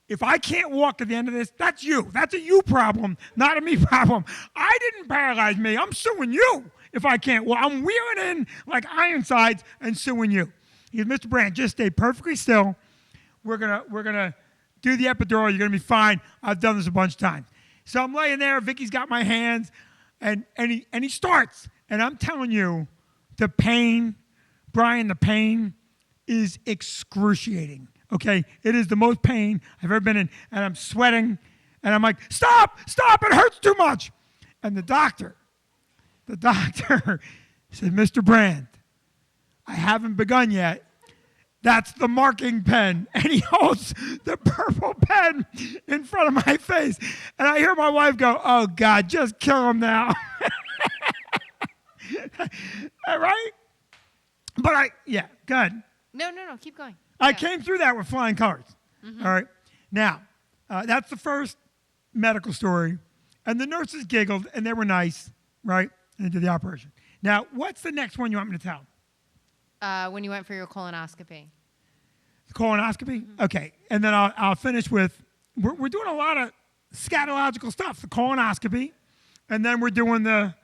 If I can't walk at the end of this, that's you. That's a you problem, not a me problem. I didn't paralyze me. I'm suing you if I can't walk. I'm wheeling in like Ironsides and suing you. He goes, Mr. Brand, just stay perfectly still. We're gonna do the epidural. You're gonna be fine. I've done this a bunch of times. So I'm laying there. Vicky's got my hands, and he starts. And I'm telling you, the pain, Brian, the pain is excruciating. Okay, it is the most pain I've ever been in, and I'm sweating, and I'm like, stop, it hurts too much. And the doctor said, Mr. Brand, I haven't begun yet. That's the marking pen. And he holds the purple pen in front of my face. And I hear my wife go, oh, God, just kill him now. All right? But go ahead. No, keep going. I came through that with flying colors. All right? Now, that's the first medical story. And the nurses giggled, and they were nice, right? And they did the operation. Now, what's the next one you want me to tell? When you went for your colonoscopy. The colonoscopy? Okay. And then I'll finish with, we're doing a lot of scatological stuff. The colonoscopy, and then we're doing the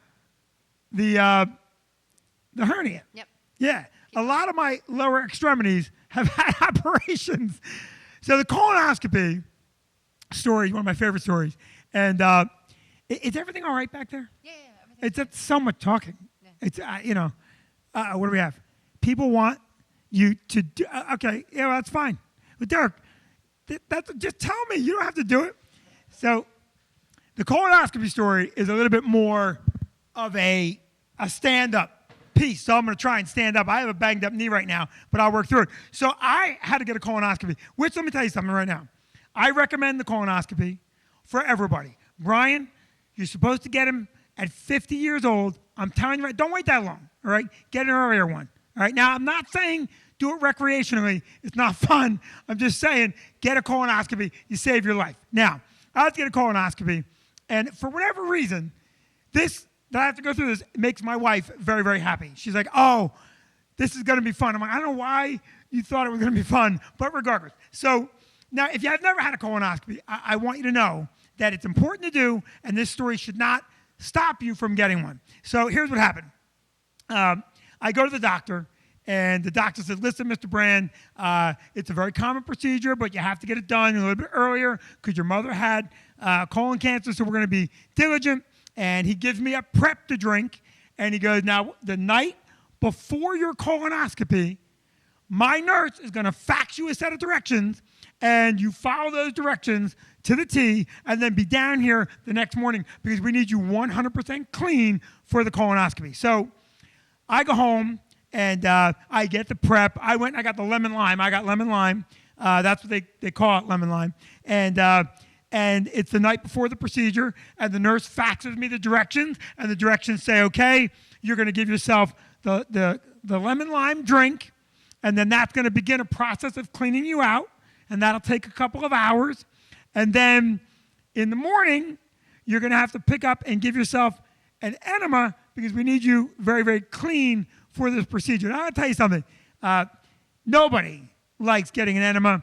hernia. Yep. Yeah. A lot of my lower extremities have had operations. So the colonoscopy story is one of my favorite stories. And is everything all right back there? Yeah. It's so much talking. Yeah. It's, what do we have? People want you to do, okay, yeah, well, that's fine. But Derek, just tell me. You don't have to do it. So the colonoscopy story is a little bit more of a stand-up piece. So I'm going to try and stand up. I have a banged up knee right now, but I'll work through it. So I had to get a colonoscopy, which let me tell you something right now. I recommend the colonoscopy for everybody. Brian, you're supposed to get him at 50 years old. I'm telling you, don't wait that long. all right? Get an earlier one, all right? Now, I'm not saying do it recreationally. It's not fun. I'm just saying get a colonoscopy. You save your life. Now, I have to get a colonoscopy, and for whatever reason, that I have to go through this makes my wife very, very happy. She's like, oh, this is going to be fun. I'm like, I don't know why you thought it was going to be fun, but regardless. So now, if you have never had a colonoscopy, I want you to know that it's important to do, and this story should not stop you from getting one. So here's what happened. I go to the doctor, and the doctor said, listen, Mr. Brand, it's a very common procedure, but you have to get it done a little bit earlier because your mother had colon cancer, so we're going to be diligent. And he gives me a prep to drink, and he goes, now, the night before your colonoscopy, my nurse is going to fax you a set of directions, and you follow those directions to the T, and then be down here the next morning because we need you 100% clean for the colonoscopy. So I go home, and I get the prep. I went and I got the lemon lime. I got lemon lime. That's what they call it, lemon lime. And it's the night before the procedure, and the nurse faxes me the directions, and the directions say, okay, you're going to give yourself the lemon lime drink, and then that's going to begin a process of cleaning you out, and that'll take a couple of hours. And then in the morning, you're going to have to pick up and give yourself an enema because we need you very, very clean for this procedure. Now, I'm going to tell you something. Nobody likes getting an enema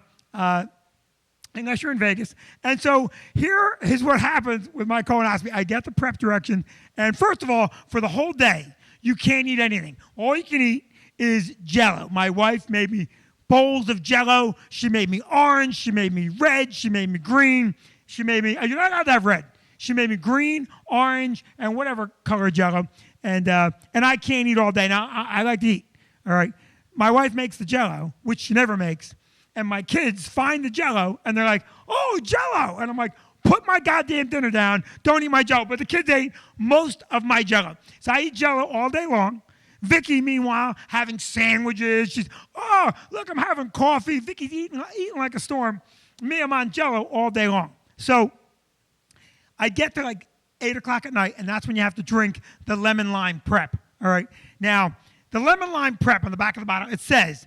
unless you're in Vegas. And so here is what happens with my colonoscopy. I get the prep direction, and first of all, for the whole day, you can't eat anything. All you can eat is Jell-O. My wife made me bowls of Jell-O. She made me orange. She made me red. She made me green. She made me, you're not allowed to have red. She made me green, orange, and whatever color Jell-O. And I can't eat all day. Now, I like to eat, all right? My wife makes the Jell-O, which she never makes, and my kids find the Jell-O, and they're like, oh, Jell-O. And I'm like, put my goddamn dinner down. Don't eat my Jell-O. But the kids ate most of my Jell-O. So I eat Jell-O all day long. Vicki, meanwhile, having sandwiches. She's, oh, look, I'm having coffee. Vicki's eating like a storm. Me, I'm on Jell-O all day long. So I get to like 8 o'clock at night, and that's when you have to drink the lemon lime prep, all right? Now, the lemon lime prep on the back of the bottle, it says,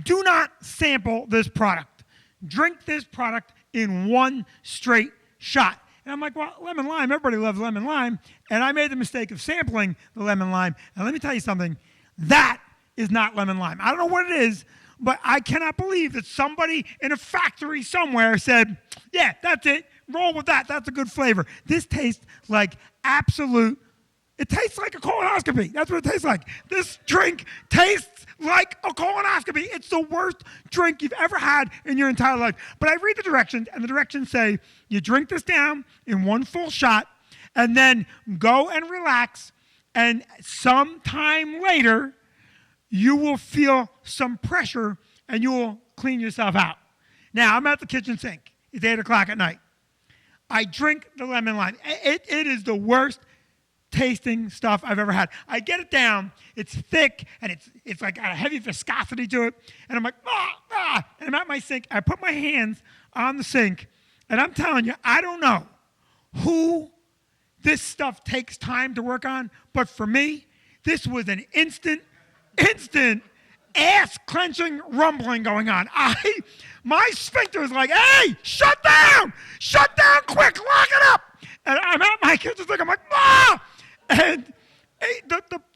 do not sample this product. Drink this product in one straight shot. And I'm like, well, lemon lime, everybody loves lemon lime. And I made the mistake of sampling the lemon lime. And let me tell you something, that is not lemon lime. I don't know what it is, but I cannot believe that somebody in a factory somewhere said, yeah, that's it. Roll with that. That's a good flavor. This tastes like it tastes like a colonoscopy. That's what it tastes like. This drink tastes like a colonoscopy. It's the worst drink you've ever had in your entire life. But I read the directions, and the directions say you drink this down in one full shot, and then go and relax, and sometime later, you will feel some pressure, and you will clean yourself out. Now, I'm at the kitchen sink. It's 8 o'clock at night. I drink the lemon lime. It is the worst tasting stuff I've ever had. I get it down. It's thick, and it's like got a heavy viscosity to it. And I'm like, and I'm at my sink. I put my hands on the sink, and I'm telling you, I don't know who this stuff takes time to work on, but for me, this was an instant ass-clenching rumbling going on. My sphincter was like, hey, shut down quick, lock it up. And I'm at my kitchen sink, I'm like, ah! And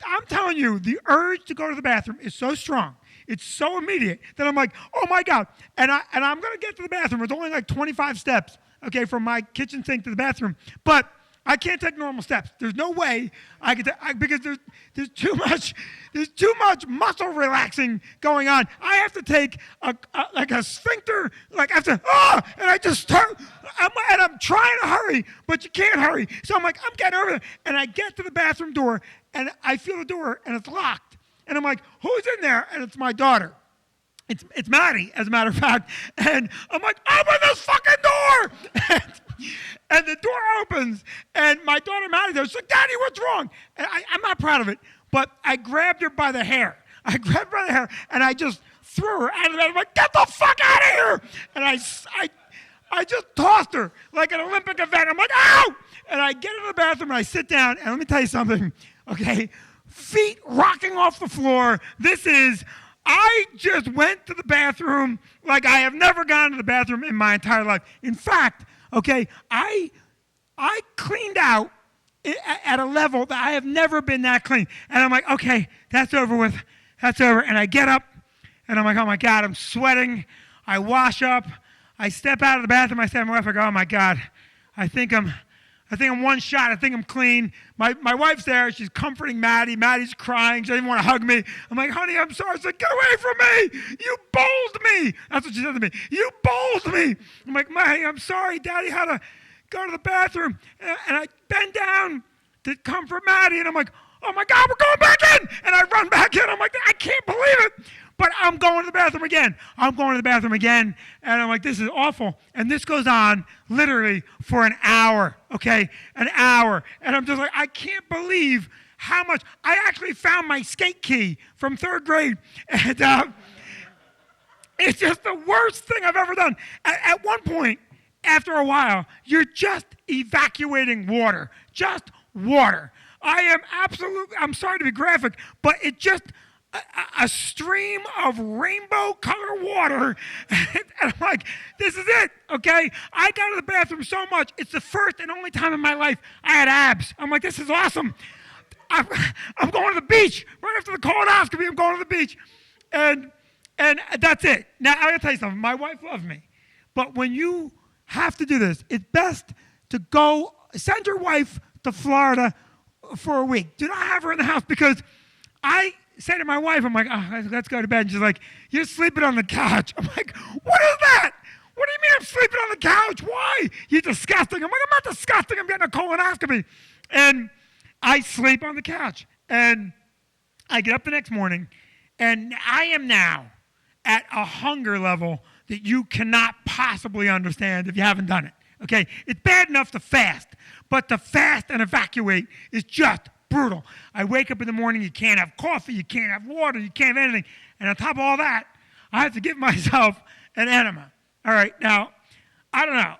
I'm telling you, the urge to go to the bathroom is so strong, it's so immediate that I'm like, oh my God. And I'm going to get to the bathroom. It's only like 25 steps, okay, from my kitchen sink to the bathroom. But I can't take normal steps. There's no way I could, because there's too much muscle relaxing going on. I have to take a sphincter, like I have to, and I just start, and I'm trying to hurry, but you can't hurry. So I'm like, I'm getting over there, and I get to the bathroom door, and I feel the door, and it's locked. And I'm like, who's in there? And it's my daughter. It's Maddie, as a matter of fact. And I'm like, open this fucking door! And the door opens, and my daughter Maddie goes, like, Daddy, what's wrong? And I'm not proud of it, but I grabbed her by the hair. And I just threw her out of bed. I'm like, get the fuck out of here! And I just tossed her like an Olympic event. I'm like, ow! And I get into the bathroom, and I sit down, and let me tell you something, okay? feet rocking off the floor. I just went to the bathroom like I have never gone to the bathroom in my entire life. In fact, okay, I cleaned out at a level that I have never been that clean. And I'm like, okay, that's over with. That's over. And I get up, and I'm like, oh, my God, I'm sweating. I wash up. I step out of the bathroom. I say to my wife, I go, oh, my God, I think I'm one shot. I think I'm clean. My wife's there. She's comforting Maddie. Maddie's crying. She doesn't want to hug me. I'm like, honey, I'm sorry. She's like, get away from me. You bowled me. That's what she said to me. You bowled me. I'm like, Maddie, I'm sorry. Daddy had to go to the bathroom. And I bend down to comfort Maddie. And I'm like, oh, my God, we're going back in. And I run back in. I'm like, I can't believe it. But I'm going to the bathroom again. And I'm like, this is awful. And this goes on literally for an hour, okay? An hour. And I'm just like, I can't believe how much. I actually found my skate key from 3rd grade. And it's just the worst thing I've ever done. At one point, after a while, you're just evacuating water. Just water. I'm sorry to be graphic, but it just... a stream of rainbow color water. And I'm like, this is it, okay? I got to the bathroom so much. It's the first and only time in my life I had abs. I'm like, this is awesome. I'm going to the beach. Right after the colonoscopy, I'm going to the beach. And that's it. Now, I got to tell you something. My wife loves me. But when you have to do this, it's best to send your wife to Florida for a week. Do not have her in the house, because I say to my wife, I'm like, oh, let's go to bed. And she's like, you're sleeping on the couch. I'm like, what is that? What do you mean I'm sleeping on the couch? Why? You're disgusting. I'm like, I'm not disgusting. I'm getting a colonoscopy. And I sleep on the couch. And I get up the next morning, and I am now at a hunger level that you cannot possibly understand if you haven't done it. Okay? It's bad enough to fast, but to fast and evacuate is just brutal. I wake up in the morning, you can't have coffee, you can't have water, you can't have anything. And on top of all that, I have to give myself an enema. All right, now, I don't know.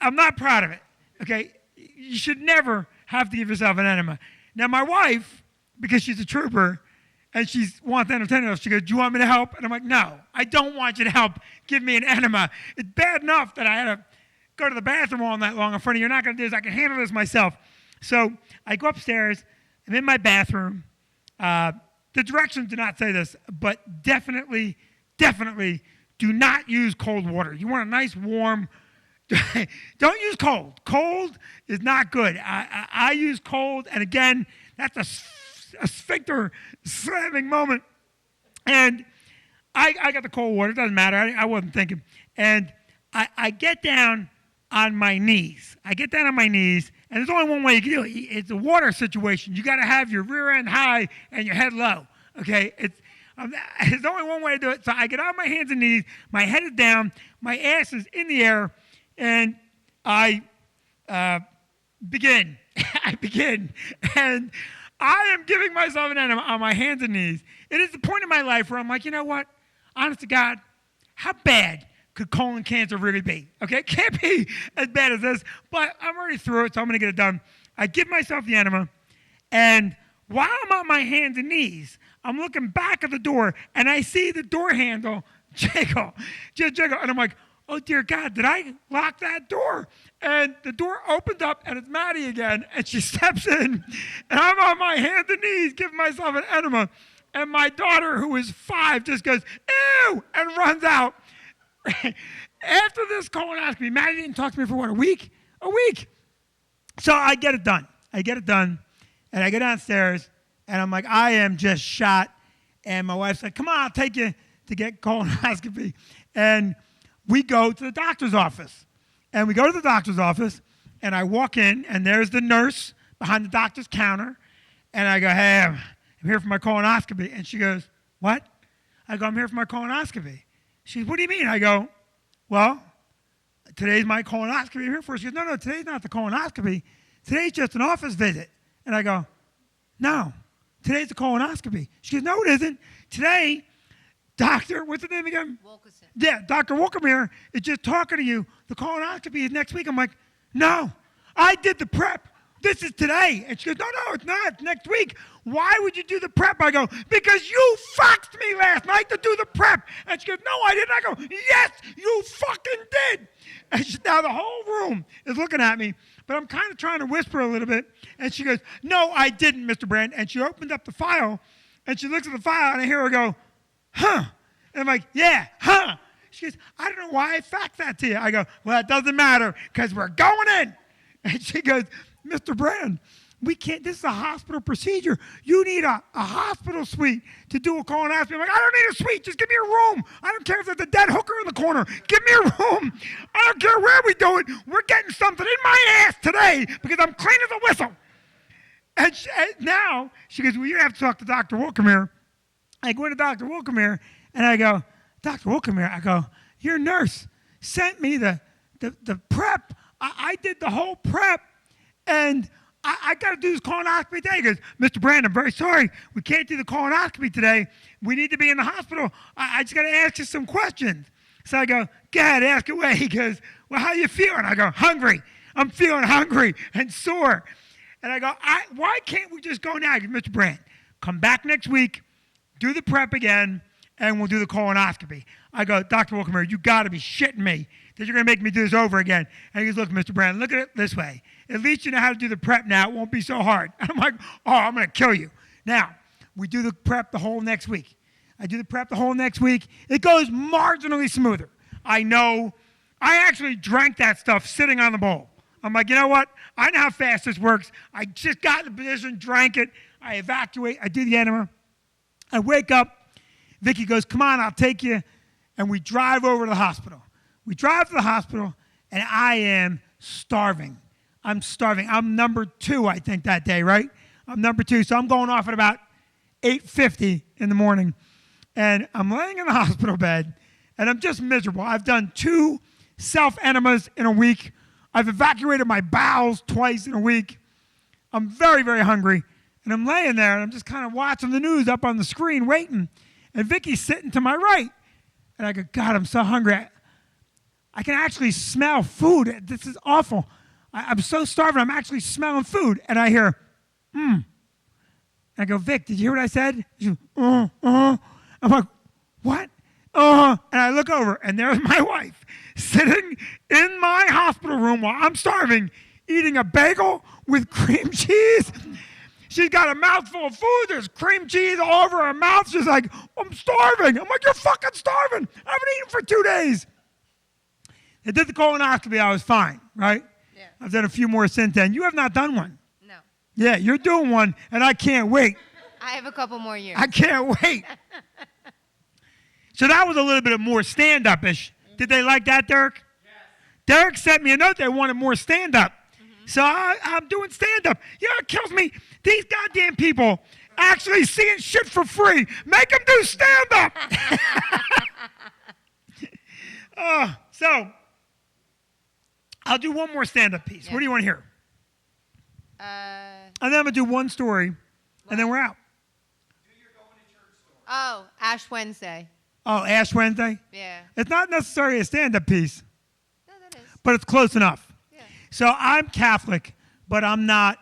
I'm not proud of it, okay? You should never have to give yourself an enema. Now, my wife, because she's a trooper, and she wants to entertain us, she goes, do you want me to help? And I'm like, no, I don't want you to help. Give me an enema. It's bad enough that I had to go to the bathroom all night long in front of you. You're not going to do this. I can handle this myself. So I go upstairs. I'm in my bathroom. The directions do not say this, but definitely do not use cold water. You want a nice warm. Don't use cold. Cold is not good. I use cold, and again, that's a sphincter slamming moment. And I got the cold water. It doesn't matter. I wasn't thinking. And I get down on my knees. And there's only one way you can do it. It's a water situation. You got to have your rear end high and your head low. Okay? There's only one way to do it. So I get on my hands and knees. My head is down. My ass is in the air. And I begin. And I am giving myself an enema on my hands and knees. It is the point in my life where I'm like, you know what? Honest to God, how bad could colon cancer really be? Okay, it can't be as bad as this, but I'm already through it, so I'm going to get it done. I give myself the enema, and while I'm on my hands and knees, I'm looking back at the door, and I see the door handle jiggle, and I'm like, oh, dear God, did I lock that door? And the door opens up, and it's Maddie again, and she steps in, and I'm on my hands and knees giving myself an enema, and my daughter, who is 5, just goes, ew, and runs out. After this colonoscopy, Maddie didn't talk to me for what, a week? A week. So I get it done. And I go downstairs, and I'm like, I am just shot. And my wife's like, come on, I'll take you to get colonoscopy. And we go to the doctor's office. And we go to the doctor's office, and I walk in, and there's the nurse behind the doctor's counter. And I go, hey, I'm here for my colonoscopy. And she goes, what? I go, I'm here for my colonoscopy. She goes, what do you mean? I go, well, today's my colonoscopy. I'm here for. She goes, no, today's not the colonoscopy. Today's just an office visit. And I go, no, today's the colonoscopy. She goes, no, it isn't. Today, what's the name again? Wilkerson. Yeah, Dr. Wilkemir is just talking to you. The colonoscopy is next week. I'm like, no, I did the prep. this is today. And she goes, no, it's not. It's next week. Why would you do the prep? I go, because you faxed me last night to do the prep. And she goes, no, I didn't. I go, yes, you fucking did. And now the whole room is looking at me, but I'm kind of trying to whisper a little bit. And she goes, no, I didn't, Mr. Brand. And she opened up the file, and she looks at the file, and I hear her go, huh. And I'm like, yeah, huh. She goes, I don't know why I faxed that to you. I go, well, it doesn't matter because we're going in. And she goes, Mr. Brand, we can't, this is a hospital procedure. You need a hospital suite to do a colonoscopy. I'm like, I don't need a suite. Just give me a room. I don't care if there's a dead hooker in the corner. Give me a room. I don't care where we do it. We're getting something in my ass today because I'm clean as a whistle. And now she goes, well, you have to talk to Dr. Wilkemere. I go into Dr. Wilkemere, and I go, Dr. Wilkemere, I go, your nurse sent me the prep. I did the whole prep, and I got to do this colonoscopy today. He goes, Mr. Brand, I'm very sorry. We can't do the colonoscopy today. We need to be in the hospital. I just got to ask you some questions. So I go, go ahead, ask away. He goes, well, how you feeling? I go, hungry. I'm feeling hungry and sore. And I go, why can't we just go now? He goes, Mr. Brand, come back next week, do the prep again, and we'll do the colonoscopy. I go, Dr. Wilkemere, you got to be shitting me that you're going to make me do this over again. And he goes, look, Mr. Brand, look at it this way. At least you know how to do the prep now. It won't be so hard. And I'm like, oh, I'm going to kill you. Now, we do the prep the whole next week. I do the prep the whole next week. It goes marginally smoother. I know. I actually drank that stuff sitting on the bowl. I'm like, you know what? I know how fast this works. I just got in the position, drank it. I evacuate. I do the enema. I wake up. Vicki goes, come on, I'll take you. And we drive over to the hospital. We drive to the hospital, and I am starving. I'm starving. I'm number 2, I think, that day, right? I'm number 2. So I'm going off at about 8:50 in the morning. And I'm laying in the hospital bed, and I'm just miserable. I've done 2 self-enemas in a week. I've evacuated my bowels twice in a week. I'm very, very hungry. And I'm laying there, and I'm just kind of watching the news up on the screen, waiting. And Vicki's sitting to my right. And I go, God, I'm so hungry. I can actually smell food. This is awful. I'm so starving. I'm actually smelling food. And I hear, And I go, Vic, did you hear what I said? She goes, I'm like, what? And I look over, and there's my wife sitting in my hospital room while I'm starving, eating a bagel with cream cheese. She's got a mouthful of food. There's cream cheese all over her mouth. She's like, I'm starving. I'm like, you're fucking starving. I haven't eaten for 2 days. I did the colonoscopy. I was fine, right? Yeah. I've done a few more since then. You have not done one. No. Yeah, you're doing one, and I can't wait. I have a couple more years. I can't wait. So that was a little bit of more stand-up-ish. Did they like that, Derek? Yes. Derek sent me a note. They wanted more stand-up. So I'm doing stand-up. You know what kills me? These goddamn people actually seeing shit for free. Make them do stand-up. So I'll do one more stand-up piece. Yeah. What do you want to hear? And then I'm going to do one story, and then we're out. Oh, Ash Wednesday. Oh, Ash Wednesday? Yeah. It's not necessarily a stand-up piece, No, that is. but it's close enough. Yeah. So I'm Catholic, but I'm not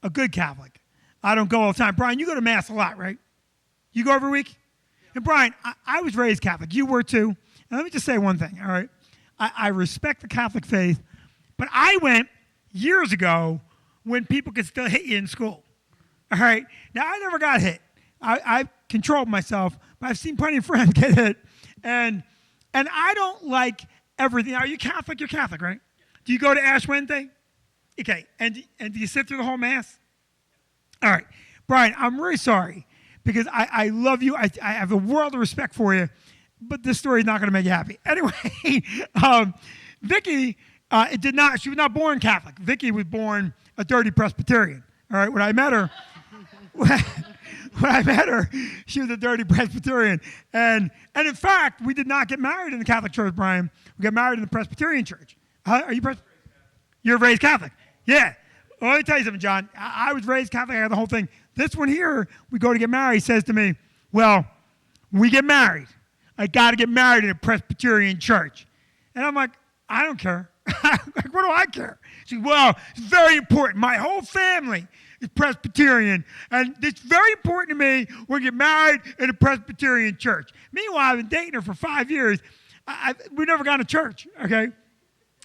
a good Catholic. I don't go all the time. Brian, you go to Mass a lot, right? You go every week? And Brian, I was raised Catholic. You were too. And let me just say one thing, all right? I respect the Catholic faith, but I went years ago when people could still hit you in school, all right? Now, I never got hit. I controlled myself, but I've seen plenty of friends get hit. And I don't like everything. Are you Catholic? You're Catholic, right? Do you go to Ash Wednesday? Okay. And do you sit through the whole Mass? All right. Brian, I'm really sorry because I love you. I have a world of respect for you, but this story is not going to make you happy. Anyway, Vicki she was not born Catholic. Vicki was born a dirty Presbyterian. All right. When I met her, she was a dirty Presbyterian. And in fact, we did not get married in the Catholic Church, Brian. We got married in the Presbyterian Church. Are you You're raised Catholic? Yeah. Well, let me tell you something, John. I was raised Catholic. I got the whole thing. This one here, we go to get married, says to me, well, we get married. I got to get married in a Presbyterian church. And I'm like, I don't care. Like, what do I care? She said, well, it's very important. My whole family is Presbyterian, and it's very important to me when you get married in a Presbyterian church. Meanwhile, I've been dating her for 5 years. We've never gone to church, okay?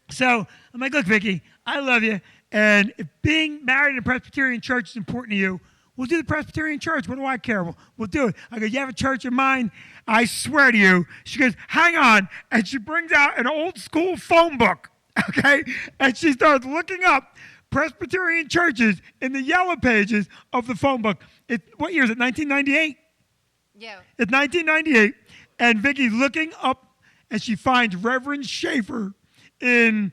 So I'm like, look, Vicki, I love you, and if being married in a Presbyterian church is important to you, we'll do the Presbyterian church. What do I care? We'll do it. I go, you have a church in mind? I swear to you. She goes, hang on, and she brings out an old school phone book, okay? And she starts looking up Presbyterian churches in the yellow pages of the phone book. What year is it, 1998? Yeah. It's 1998, and Vicki's looking up, and she finds Reverend Schaefer in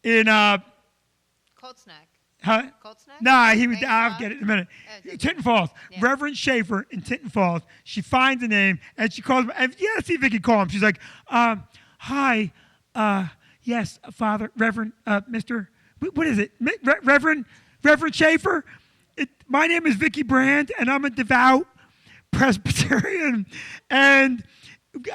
Cold Snack. huh? Cold Snack? Nah, he was. Thanks, I'll Bob. get it in a minute. Okay. Tinton Falls. Yeah. Reverend Schaefer in Tinton Falls. She finds a name and she calls him. And you gotta see Vicki call him. She's like, "Hi, yes, Father, Reverend, Mister. What is it, Reverend Schaefer? My name is Vicki Brand, and I'm a devout Presbyterian, and."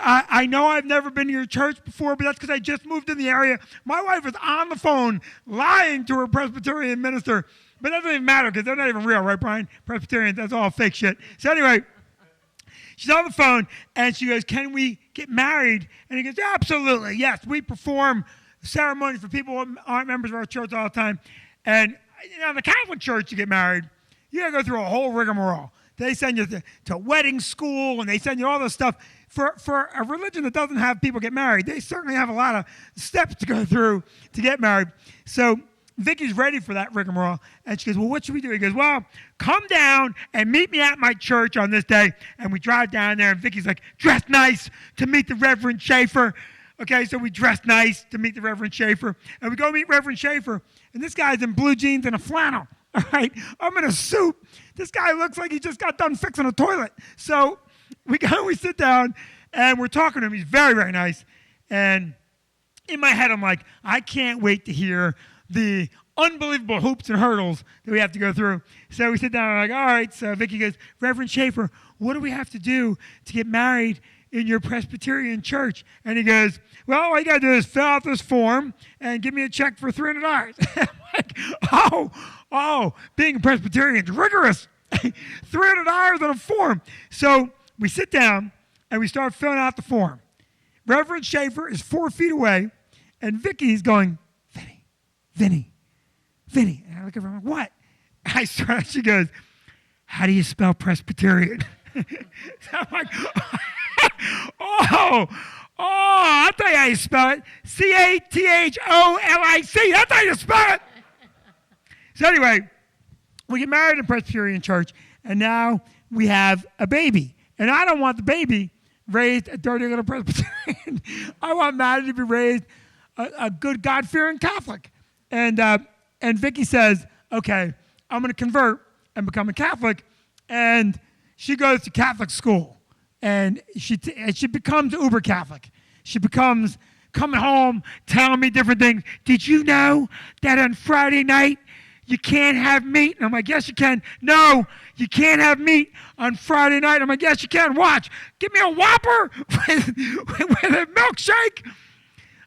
I know I've never been to your church before, but that's because I just moved in the area. My wife is on the phone lying to her Presbyterian minister, but that doesn't even matter because they're not even real, right, Brian? Presbyterians, that's all fake shit. So anyway, she's on the phone, and she goes, can we get married? And he goes, absolutely, yes. We perform ceremonies for people who aren't members of our church all the time. And in the Catholic Church, to get married, you got to go through a whole rigmarole. They send you to wedding school, and they send you all this stuff. For a religion that doesn't have people get married, they certainly have a lot of steps to go through to get married. So Vicki's ready for that rigmarole, and she goes, well, what should we do? He goes, well, come down and meet me at my church on this day. And we drive down there, and Vicki's like, dress nice to meet the Reverend Schaefer. Okay, so we dress nice to meet the Reverend Schaefer. And we go meet Reverend Schaefer, and this guy's in blue jeans and a flannel. All right, I'm in a suit. This guy looks like he just got done fixing a toilet. So we sit down, and we're talking to him. He's very, very nice. And in my head, I'm like, I can't wait to hear the unbelievable hoops and hurdles that we have to go through. So we sit down, and I'm like, all right. So Vicki goes, Reverend Schaefer, what do we have to do to get married in your Presbyterian church? And he goes, well, all you got to do is fill out this form and give me a check for $300. I'm like, being a Presbyterian is rigorous. $300 on a form. So we sit down, and we start filling out the form. Reverend Schaefer is 4 feet away, and Vicki's going, Vinnie. And I look at her, I'm like, what? I swear, she goes, how do you spell Presbyterian? So I'm like, I'll tell you how you spell it. Catholic. That's how you spell it. So anyway, we get married in a Presbyterian church, and now we have a baby. And I don't want the baby raised a dirty little Presbyterian. I want Maddie to be raised a good God-fearing Catholic. And Vicki says, okay, I'm going to convert and become a Catholic. And she goes to Catholic school. And she becomes uber Catholic. She becomes coming home, telling me different things. Did you know that on Friday night, you can't have meat? And I'm like, yes, you can. No, you can't have meat on Friday night. I'm like, yes, you can. Watch. Give me a Whopper with a milkshake.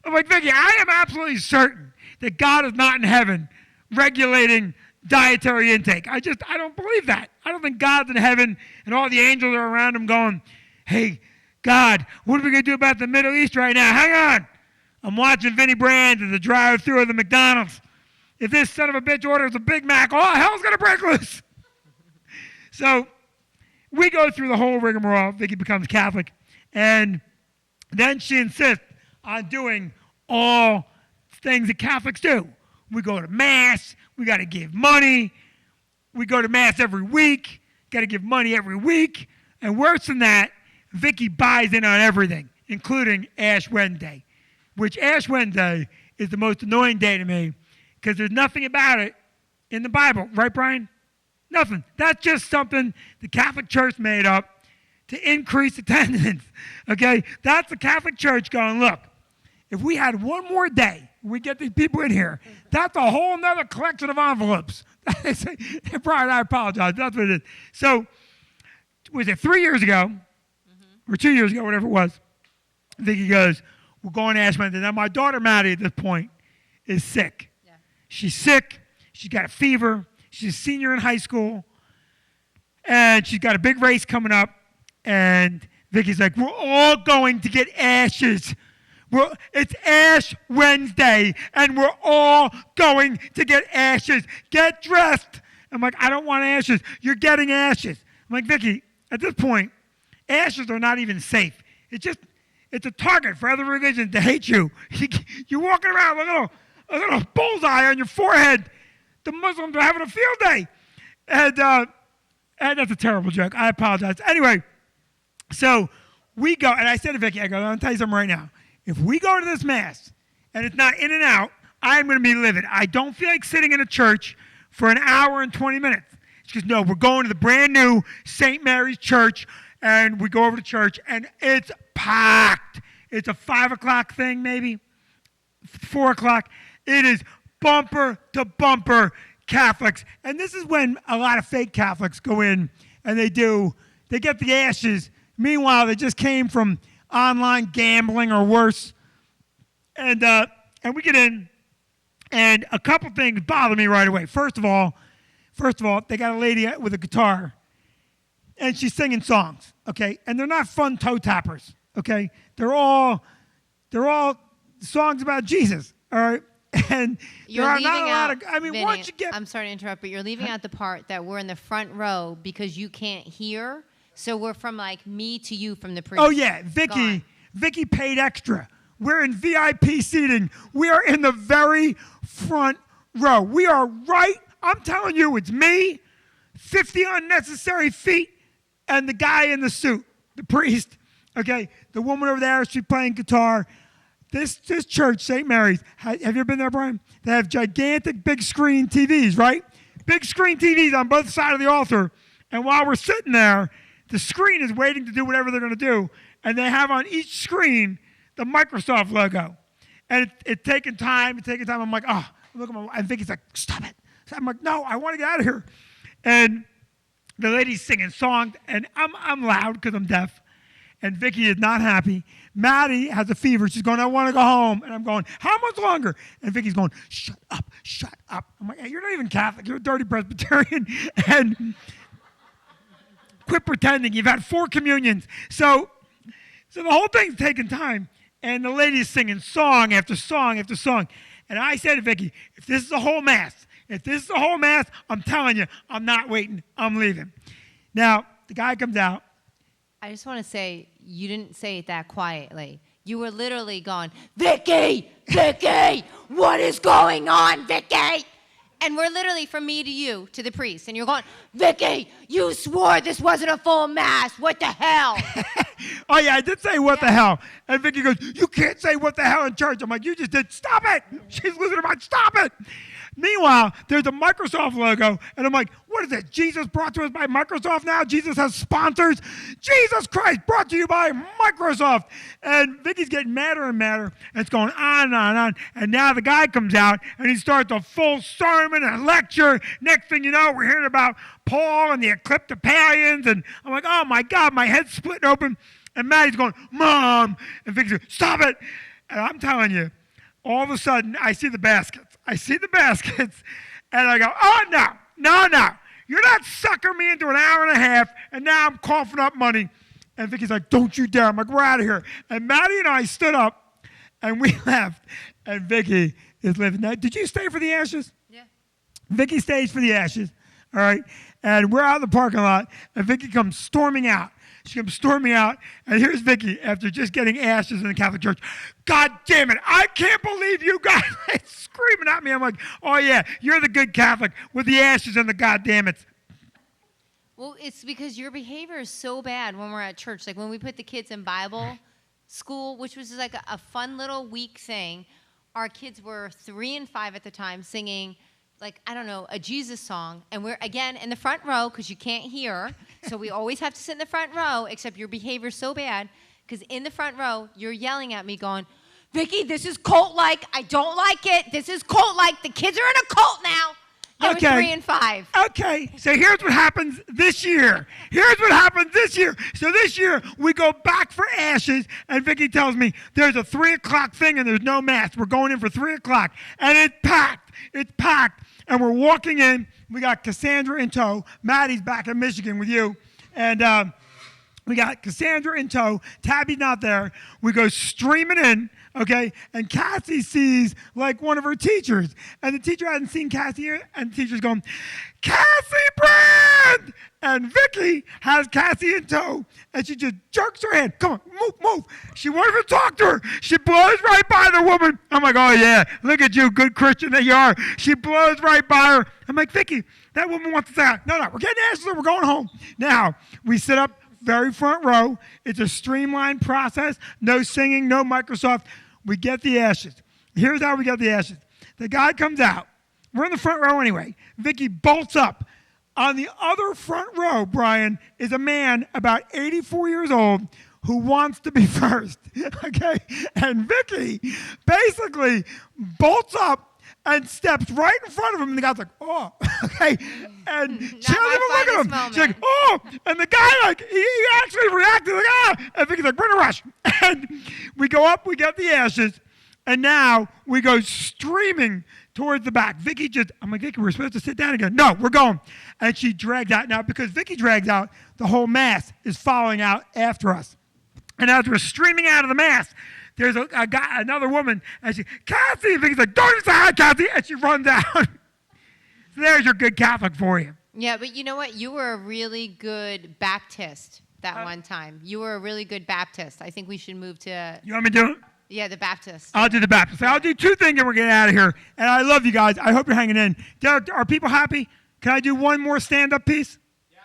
I'm like, Vicki, I am absolutely certain that God is not in heaven regulating dietary intake. I don't believe that. I don't think God's in heaven and all the angels are around him going, hey, God, what are we going to do about the Middle East right now? Hang on. I'm watching Vinnie Brand at the drive-thru of the McDonald's. If this son of a bitch orders a Big Mac, all hell's going to break loose. So we go through the whole rigmarole. Vicki becomes Catholic. And then she insists on doing all things that Catholics do. We go to Mass. We got to give money. We go to Mass every week. Got to give money every week. And worse than that, Vicki buys in on everything, including Ash Wednesday, which Ash Wednesday is the most annoying day to me because there's nothing about it in the Bible. Right, Brian? Nothing. That's just something the Catholic Church made up to increase attendance. Okay? That's the Catholic Church going, look, if we had one more day, we get these people in here, that's a whole nother collection of envelopes. Brian, I apologize. That's what it is. So, was it 3 years ago, or 2 years ago, whatever it was, Vicki goes, we're going to Ash Wednesday. Now, my daughter, Maddie, at this point, is sick. Yeah. She's sick. She's got a fever. She's a senior in high school. And she's got a big race coming up. And Vicky's like, we're all going to get ashes. It's Ash Wednesday, and we're all going to get ashes. Get dressed. I'm like, I don't want ashes. You're getting ashes. I'm like, Vicky, at this point, ashes are not even safe. It's a target for other religions to hate you. You're walking around with a little bullseye on your forehead. The Muslims are having a field day. And that's a terrible joke. I apologize. Anyway, so we go, and I said to Vicky, I'm going to tell you something right now. If we go to this Mass, and it's not in and out, I'm going to be livid. I don't feel like sitting in a church for an hour and 20 minutes. She goes, no, we're going to the brand new St. Mary's Church, and we go over to church, and it's packed. It's a 5 o'clock thing, maybe, 4 o'clock. It is bumper to bumper Catholics. And this is when a lot of fake Catholics go in, and they get the ashes. Meanwhile, they just came from online gambling or worse. And we get in, and a couple things bother me right away. First of all, they got a lady with a guitar, and she's singing songs, okay? And they're not fun toe tappers, okay? They're all songs about Jesus, all right? And You're there are leaving not a lot of, I mean, Vinnie, once you get... I'm sorry to interrupt, but you're leaving out the part that we're in the front row because you can't hear. So we're from like me to you from the priest. Oh, yeah, Vicky paid extra. We're in VIP seating. We are in the very front row. We are right, I'm telling you, it's me, 50 unnecessary feet, and the guy in the suit, the priest. Okay, the woman over there, she's playing guitar. This church, St. Mary's, have you ever been there, Brian? They have gigantic big screen TVs, right? Big screen TVs on both sides of the altar. And while we're sitting there, the screen is waiting to do whatever they're going to do. And they have on each screen the Microsoft logo. And it's taking time. I'm like, oh, look at my wife. And Vicky's like, stop it. So I'm like, no, I want to get out of here. And the lady's singing songs, and I'm loud because I'm deaf. And Vicky is not happy. Maddie has a fever. She's going, I want to go home. And I'm going, how much longer? And Vicky's going, shut up. I'm like, hey, you're not even Catholic. You're a dirty Presbyterian. And quit pretending. You've had 4 communions. So the whole thing's taking time. And the lady's singing song after song after song. And I said to Vicky, if this is a whole Mass, I'm telling you, I'm not waiting. I'm leaving. Now, the guy comes out. I just want to say, you didn't say it that quietly. You were literally going, Vicky, what is going on, Vicky? And we're literally from me to you, to the priest. And you're going, Vicky, you swore this wasn't a full Mass. What the hell? Oh, yeah, I did say what the hell. And Vicky goes, you can't say what the hell in church. I'm like, you just did. Stop it. She's losing her mind. Stop it. Meanwhile, there's a Microsoft logo, and I'm like, what is it? Jesus brought to us by Microsoft now? Jesus has sponsors? Jesus Christ, brought to you by Microsoft. And Vicky's getting madder and madder, and it's going on and on and on. And now the guy comes out, and he starts a full sermon and lecture. Next thing you know, we're hearing about Paul and the Ecliptopalians, and I'm like, oh, my God, my head's splitting open. And Maddie's going, Mom. And Vicky's going, stop it. And I'm telling you, all of a sudden, I see the baskets, and I go, oh, no. You're not sucking me into an hour and a half, and now I'm coughing up money. And Vicky's like, don't you dare. I'm like, we're out of here. And Maddie and I stood up, and we left, and Vicky is living. Now, did you stay for the ashes? Yeah. Vicky stays for the ashes, all right? And we're out in the parking lot, and Vicky comes storming out. She comes storming out, and here's Vicky after just getting ashes in the Catholic Church. God damn it, I can't believe you guys screaming at me. I'm like, oh, yeah, you're the good Catholic with the ashes and the goddammits. Well, it's because your behavior is so bad when we're at church. Like when we put the kids in Bible school, which was like a fun little week thing, our kids were 3 and 5 at the time singing, like, I don't know, a Jesus song. And we're, again, in the front row because you can't hear. So we always have to sit in the front row, except your behavior's so bad because in the front row, you're yelling at me going, Vicky, this is cult-like. I don't like it. This is cult-like. The kids are in a cult now. Number Okay. 3 and 5. Okay, so here's what happens this year. So this year, we go back for ashes, and Vicki tells me there's a 3 o'clock thing and there's no mass. We're going in for 3 o'clock, and it's packed, and we're walking in. We got Cassandra in tow. Maddie's back in Michigan with you, and we got Cassandra in tow. Tabby's not there. We go streaming in, okay? And Cassie sees, like, one of her teachers. And the teacher hadn't seen Cassie here. And the teacher's going, Cassie Brand! And Vicki has Cassie in tow. And she just jerks her hand. Come on, move. She won't even talk to her. She blows right by the woman. I'm like, oh, yeah, look at you, good Christian that you are. She blows right by her. I'm like, Vicki, that woman wants to say, no, we're getting ashes. We're going home. Now, we sit up very front row. It's a streamlined process. No singing, no Microsoft. We get the ashes. Here's how we get the ashes. The guy comes out. We're in the front row anyway. Vicki bolts up. On the other front row, Brian, is a man about 84 years old who wants to be first. Okay? And Vicki basically bolts up and steps right in front of him, and the guy's like, oh, okay, and she doesn't even look at him. Moment. She's like, oh, and the guy, like, he actually reacted, like, ah, and Vicky's like, we're in a rush. And we go up, we get the ashes, and now we go streaming towards the back. Vicki I'm like, Vicki, we're supposed to sit down again. No, we're going. And she drags out. Now, because Vicki drags out, the whole mass is following out after us. And as we're streaming out of the mass, there's a guy, another woman, and Cassie, and Vicky's like, don't say hi, Cassie, and she runs out. So there's your good Catholic for you. Yeah, but you know what? You were a really good Baptist that one time. You were a really good Baptist. I think we should move to... You want me to do it? Yeah, the Baptist. I'll do the Baptist. I'll do 2 things and we're getting out of here. And I love you guys. I hope you're hanging in. Derek, are people happy? Can I do one more stand-up piece? Yeah.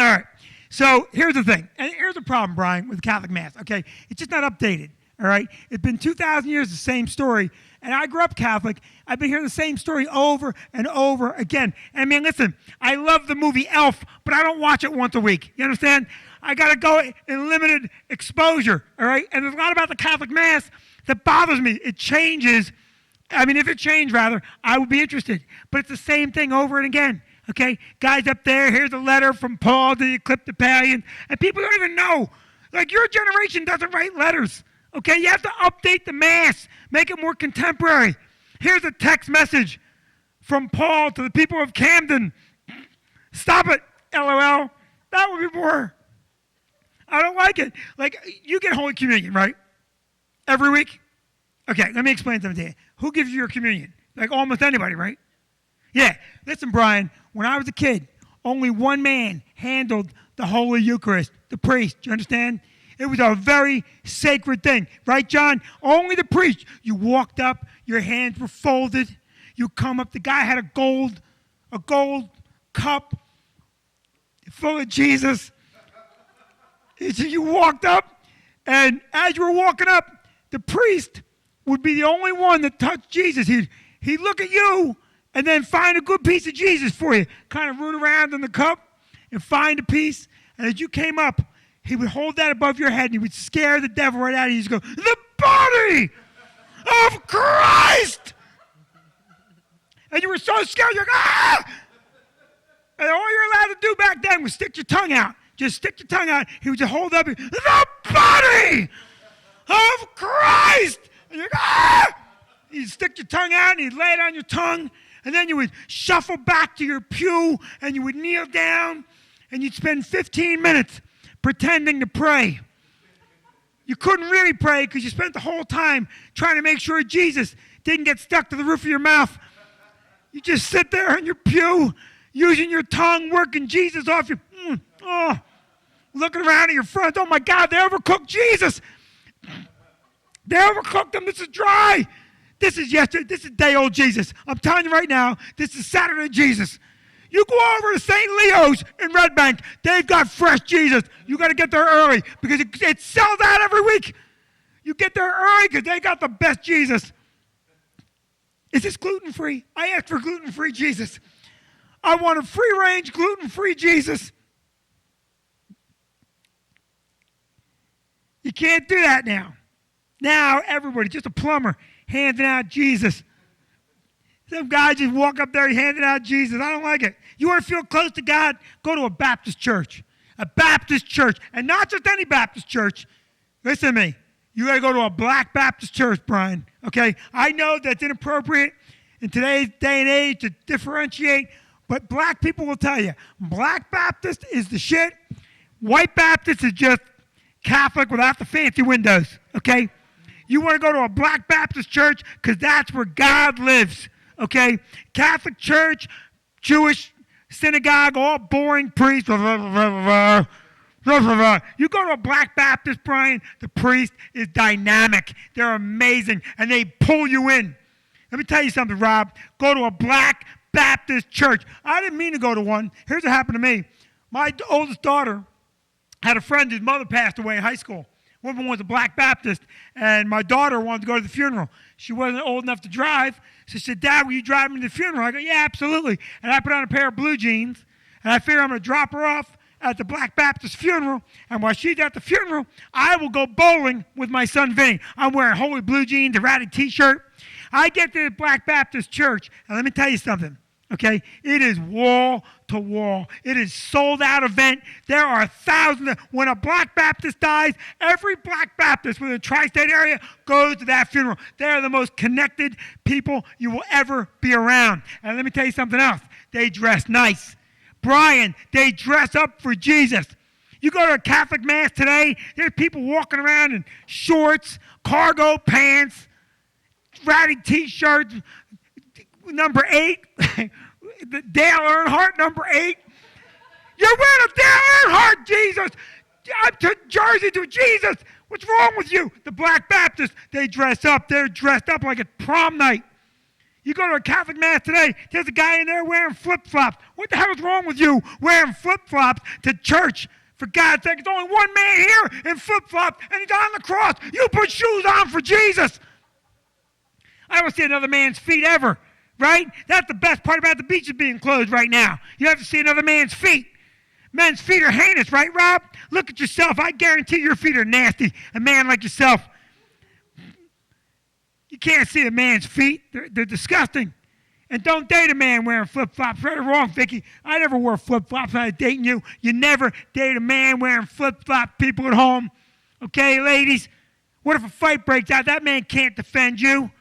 All right. So here's the thing. And here's the problem, Brian, with Catholic Mass, okay? It's just not updated. All right? It's been 2,000 years, the same story. And I grew up Catholic. I've been hearing the same story over and over again. I mean, listen, I love the movie Elf, but I don't watch it once a week. You understand? I got to go in limited exposure, all right? And there's a lot about the Catholic Mass that bothers me. It changes. I mean, if it changed, rather, I would be interested. But it's the same thing over and again, okay? Guys up there, here's a letter from Paul to the Ecliptopalians, and people don't even know. Like, your generation doesn't write letters. Okay, you have to update the Mass, make it more contemporary. Here's a text message from Paul to the people of Camden. Stop it, LOL. That would be more. I don't like it. Like, you get Holy Communion, right? Every week? Okay, let me explain something to you. Who gives you your communion? Like, almost anybody, right? Yeah. Listen, Brian, when I was a kid, only one man handled the Holy Eucharist, the priest. Do you understand? It was a very sacred thing. Right, John? Only the priest. You walked up, your hands were folded. You come up, the guy had a gold cup full of Jesus. So you walked up, and as you were walking up, the priest would be the only one that touched Jesus. He'd look at you and then find a good piece of Jesus for you. Kind of root around in the cup and find a piece. And as you came up, he would hold that above your head and he would scare the devil right out of you. He'd go, the body of Christ! And you were so scared, you're like, ah! And all you're allowed to do back then was stick your tongue out. Just stick your tongue out. He would just hold up, the body of Christ! And you're like, ah! You'd stick your tongue out and he'd lay it on your tongue. And then you would shuffle back to your pew and you would kneel down and you'd spend 15 minutes pretending to pray. You couldn't really pray because you spent the whole time trying to make sure Jesus didn't get stuck to the roof of your mouth. You just sit there in your pew, using your tongue, working Jesus off your, looking around at your friends. Oh my God, they overcooked Jesus. They overcooked him. This is dry. This is yesterday. This is day old Jesus. I'm telling you right now, this is Saturday Jesus. You go over to St. Leo's in Red Bank. They've got fresh Jesus. You got to get there early because it sells out every week. You get there early because they got the best Jesus. Is this gluten-free? I asked for gluten-free Jesus. I want a free-range, gluten-free Jesus. You can't do that now. Now everybody, just a plumber, handing out Jesus. Some guy just walk up there, he handed out Jesus. I don't like it. You want to feel close to God? Go to a Baptist church. A Baptist church. And not just any Baptist church. Listen to me. You got to go to a black Baptist church, Brian. Okay? I know that's inappropriate in today's day and age to differentiate, but black people will tell you, black Baptist is the shit. White Baptist is just Catholic without the fancy windows. Okay? You want to go to a black Baptist church because that's where God lives. Okay? Catholic church, Jewish synagogue, all boring priests. You go to a black Baptist, Brian, the priest is dynamic. They're amazing, and they pull you in. Let me tell you something, Rob. Go to a black Baptist church. I didn't mean to go to one. Here's what happened to me. My oldest daughter had a friend whose mother passed away in high school. Woman was a black Baptist, and my daughter wanted to go to the funeral. She wasn't old enough to drive, so she said, Dad, will you drive me to the funeral? I go, yeah, absolutely. And I put on a pair of blue jeans, and I figure I'm going to drop her off at the Black Baptist funeral, and while she's at the funeral, I will go bowling with my son Vinnie. I'm wearing holy blue jeans, a ratty T-shirt. I get to the Black Baptist church, and let me tell you something, okay? It is wall to wall. It is sold-out event. There are thousands. When a Black Baptist dies, every Black Baptist within the tri-state area goes to that funeral. They are the most connected people you will ever be around. And let me tell you something else. They dress nice. Brian, they dress up for Jesus. You go to a Catholic Mass today, there's people walking around in shorts, cargo pants, ratty T-shirts, number 8, the Dale Earnhardt, number 8. You're wearing a Dale Earnhardt, Jesus. Jersey to Jesus. What's wrong with you? The Black Baptists, they dress up. They're dressed up like a prom night. You go to a Catholic Mass today, there's a guy in there wearing flip-flops. What the hell is wrong with you wearing flip-flops to church? For God's sake, there's only one man here in flip-flops, and he's on the cross. You put shoes on for Jesus. I don't see another man's feet ever, right? That's the best part about the beaches being closed right now. You have to see another man's feet. Men's feet are heinous, right, Rob? Look at yourself. I guarantee your feet are nasty. A man like yourself. You can't see a man's feet. They're disgusting. And don't date a man wearing flip-flops. Right or wrong, Vicki. I never wore flip-flops when I was dating you. You never date a man wearing flip-flop people at home. Okay, ladies? What if a fight breaks out? That man can't defend you.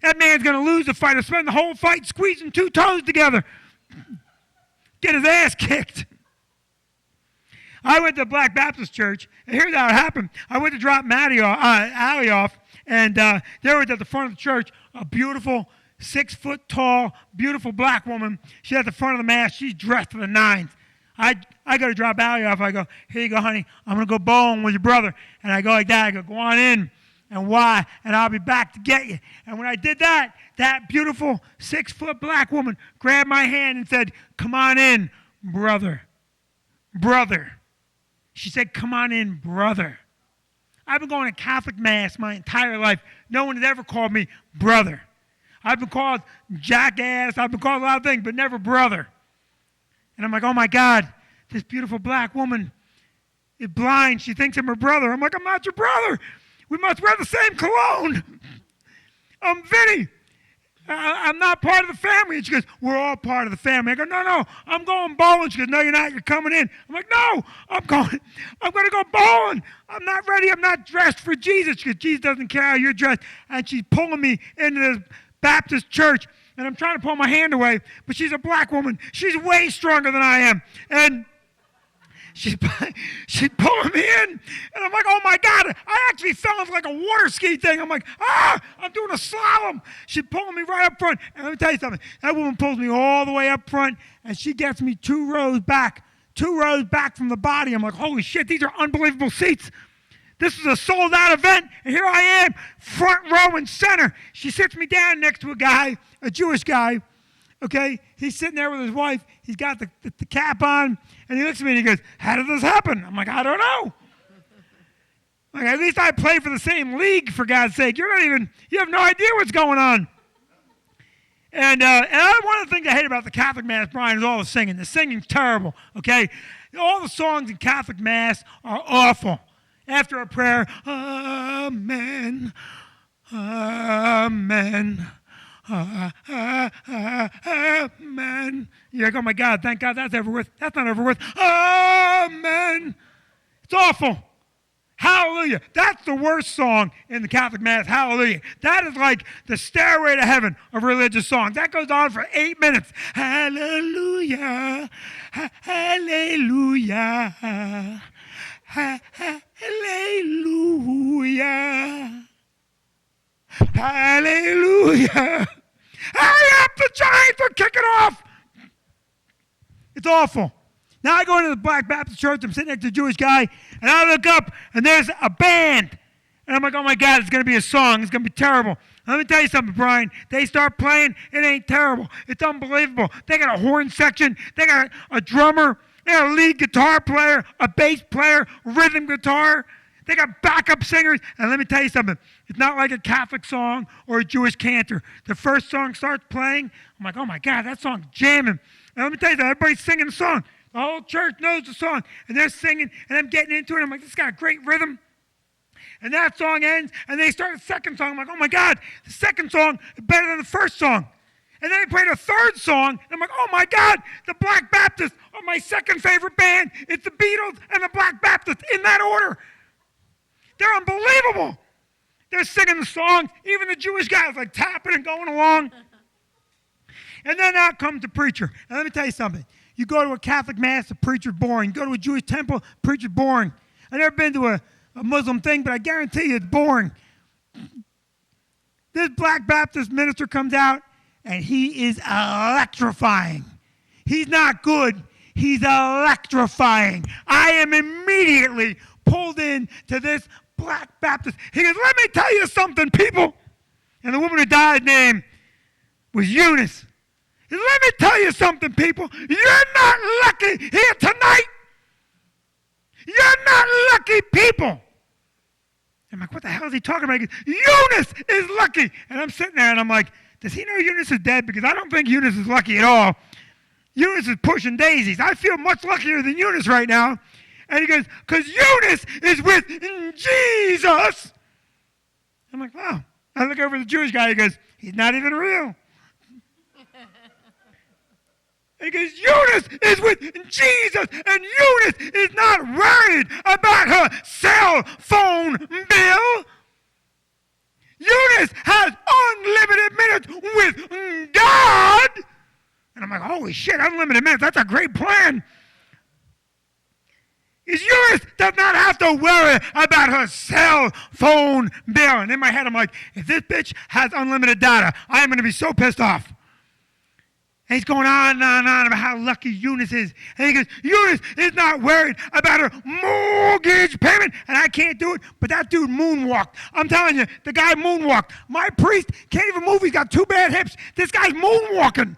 That man's going to lose the fight. He'll spend the whole fight squeezing 2 toes together. Get his ass kicked. I went to a Black Baptist church, and here's how it happened. I went to drop Allie off, and there was at the front of the church a beautiful 6-foot-tall, beautiful black woman. She's at the front of the Mass. She's dressed to the nines. I go to drop Allie off. I go, here you go, honey. I'm going to go bowling with your brother. And I go like that. I go on in. And why? And I'll be back to get you. And when I did that, that beautiful 6-foot black woman grabbed my hand and said, come on in, brother. Brother. She said, come on in, brother. I've been going to Catholic Mass my entire life. No one has ever called me brother. I've been called jackass. I've been called a lot of things, but never brother. And I'm like, oh, my God, this beautiful black woman is blind. She thinks I'm her brother. I'm like, I'm not your brother. We must wear the same cologne. I'm Vinnie. I'm not part of the family. And she goes, we're all part of the family. I go, no, I'm going bowling. She goes, no, you're not. You're coming in. I'm like, no, I'm going to go bowling. I'm not ready. I'm not dressed for Jesus. She goes, Jesus doesn't care how you're dressed. And she's pulling me into this Baptist church. And I'm trying to pull my hand away, but she's a black woman. She's way stronger than I am. And she's pulling me in, and I'm like, oh, my God. I actually fell off like a water ski thing. I'm like, I'm doing a slalom. She's pulling me right up front. And let me tell you something. That woman pulls me all the way up front, and she gets me 2 rows back from the body. I'm like, holy shit, these are unbelievable seats. This is a sold-out event, and here I am, front row and center. She sits me down next to a guy, a Jewish guy. Okay, he's sitting there with his wife. He's got the cap on, and he looks at me and he goes, how did this happen? I'm like, I don't know. Like, at least I play for the same league, for God's sake. You have no idea what's going on. And one of the things I hate about the Catholic Mass, Brian, is all the singing. The singing's terrible, okay? All the songs in Catholic Mass are awful. After a prayer, amen, amen, Amen. You're like, oh my God, thank God that's over with. That's not over with. Amen. It's awful. Hallelujah. That's the worst song in the Catholic Mass. Hallelujah. That is like the stairway to heaven of religious songs. That goes on for 8 minutes. Hallelujah. Hallelujah. Hallelujah. Hallelujah. Hurry up, the Giants are kicking off. It's awful. Now I go into the Black Baptist church, I'm sitting next to a Jewish guy, and I look up, and there's a band. And I'm like, oh my God, it's going to be a song. It's going to be terrible. Let me tell you something, Brian. They start playing, it ain't terrible. It's unbelievable. They got a horn section. They got a drummer. They got a lead guitar player, a bass player, rhythm guitar. They got backup singers. And let me tell you something. It's not like a Catholic song or a Jewish cantor. The first song starts playing. I'm like, oh my God, that song's jamming. And let me tell you something. Everybody's singing the song. The whole church knows the song. And they're singing. And I'm getting into it. I'm like, this got a great rhythm. And that song ends. And they start the second song. I'm like, oh my God, the second song is better than the first song. And then they played a third song. And I'm like, oh my God, the Black Baptists are my second favorite band. It's the Beatles and the Black Baptists in that order. They're unbelievable. They're singing the songs. Even the Jewish guys like tapping and going along. And then out comes the preacher. And let me tell you something. You go to a Catholic Mass, the preacher's boring. You go to a Jewish temple, preacher's boring. I've never been to a Muslim thing, but I guarantee you it's boring. This Black Baptist minister comes out, and he is electrifying. He's not good. He's electrifying. I am immediately pulled in to this Black Baptist. He goes, let me tell you something, people. And the woman who died name was Eunice. He said, let me tell you something, people. You're not lucky here tonight. You're not lucky people. I'm like, what the hell is he talking about? He goes, Eunice is lucky. And I'm sitting there and I'm like, does he know Eunice is dead? Because I don't think Eunice is lucky at all. Eunice is pushing daisies. I feel much luckier than Eunice right now. And he goes, because Eunice is with Jesus. I'm like, wow. I look over at the Jewish guy. He goes, he's not even real. And he goes, Eunice is with Jesus, and Eunice is not worried about her cell phone bill. Eunice has unlimited minutes with God. And I'm like, holy shit, unlimited minutes. That's a great plan. Eunice does not have to worry about her cell phone bill. And in my head, I'm like, if this bitch has unlimited data, I am going to be so pissed off. And he's going on and on and on about how lucky Eunice is. And he goes, Eunice is not worried about her mortgage payment. And I can't do it, but that dude moonwalked. I'm telling you, the guy moonwalked. My priest can't even move. He's got 2 bad hips. This guy's moonwalking.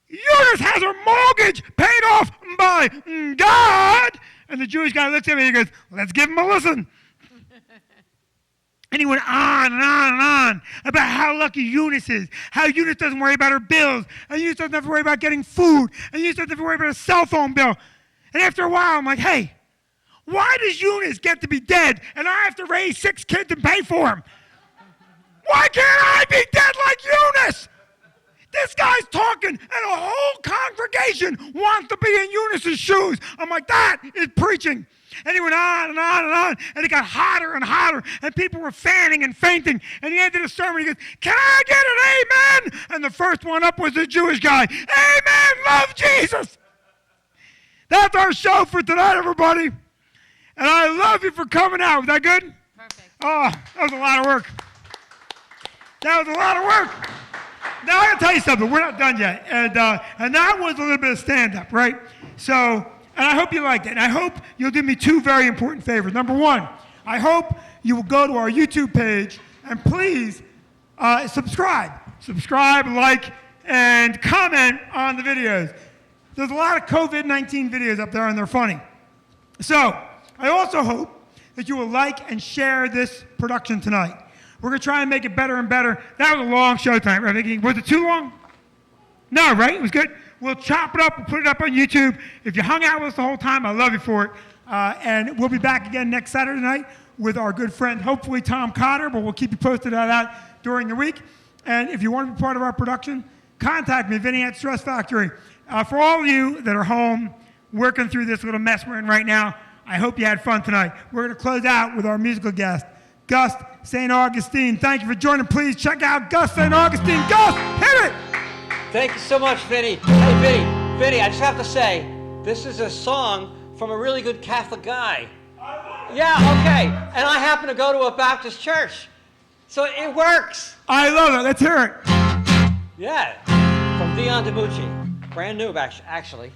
Eunice has her mortgage paid off by God. And the Jewish guy looks at me and he goes, let's give him a listen. And he went on and on and on about how lucky Eunice is, how Eunice doesn't worry about her bills, and Eunice doesn't have to worry about getting food, and Eunice doesn't have to worry about a cell phone bill. And after a while, I'm like, hey, why does Eunice get to be dead, and I have to raise 6 kids and pay for them? Why can't I be dead like Eunice? This guy's talking, and a whole congregation wants to be in Eunice's shoes. I'm like, that is preaching. And he went on and on and on, and it got hotter and hotter, and people were fanning and fainting. And he ended the sermon, he goes, can I get an amen? And the first one up was the Jewish guy. Amen, love Jesus. That's our show for tonight, everybody. And I love you for coming out. Was that good? Perfect. Oh, that was a lot of work. That was a lot of work. Now, I got to tell you something. We're not done yet. And that was a little bit of stand-up, right? So... and I hope you liked it. And I hope you'll do me 2 very important favors. Number 1, I hope you will go to our YouTube page and please subscribe. Subscribe, like, and comment on the videos. There's a lot of COVID-19 videos up there, and they're funny. So I also hope that you will like and share this production tonight. We're going to try and make it better and better. That was a long show tonight, right, Vicki? Was it too long? No, right? It was good? We'll chop it up and put it up on YouTube. If you hung out with us the whole time, I love you for it. And we'll be back again next Saturday night with our good friend, hopefully Tom Cotter, but we'll keep you posted on that during the week. And if you want to be part of our production, contact me, Vinnie at Stress Factory. For all of you that are home working through this little mess we're in right now, I hope you had fun tonight. We're going to close out with our musical guest, Gus St. Augustine. Thank you for joining. Please check out Gus St. Augustine. Gus, hit it! Thank you so much, Vinny. Hey, Vinny, I just have to say, this is a song from a really good Catholic guy. Yeah, okay. And I happen to go to a Baptist church. So it works. I love it. Let's hear it. Yeah, from Dion DiMucci. Brand new, actually.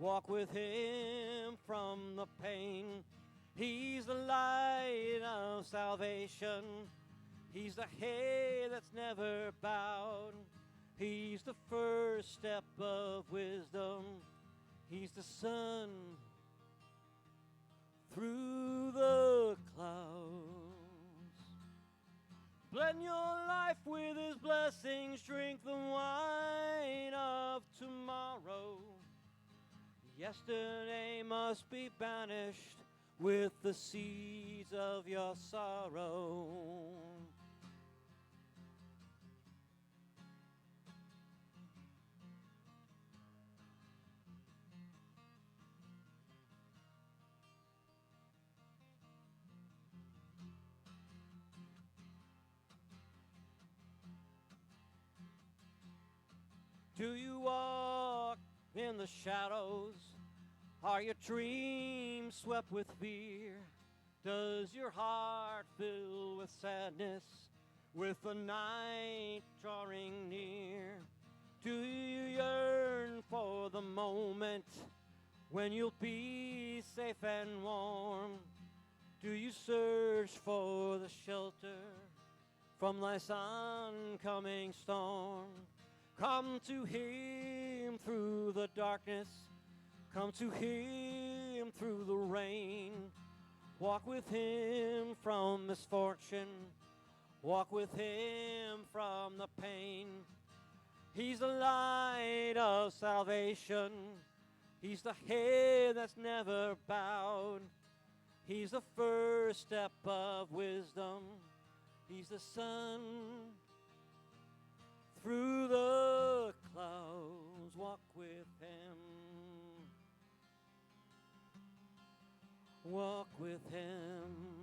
Walk with him from the pain. He's the light of salvation. He's the head that's never bowed. He's the first step of wisdom. He's the sun through the clouds. Blend your life with his blessings, drink the wine of tomorrow. Yesterday must be banished with the seeds of your sorrow. Do you walk in the shadows? Are your dreams swept with fear? Does your heart fill with sadness with the night drawing near? Do you yearn for the moment when you'll be safe and warm? Do you search for the shelter from life's oncoming storm? Come to him through the darkness. Come to him through the rain. Walk with him from misfortune. Walk with him from the pain. He's the light of salvation. He's the head that's never bowed. He's the first step of wisdom. He's the sun through the clouds. Walk with him. Walk with him.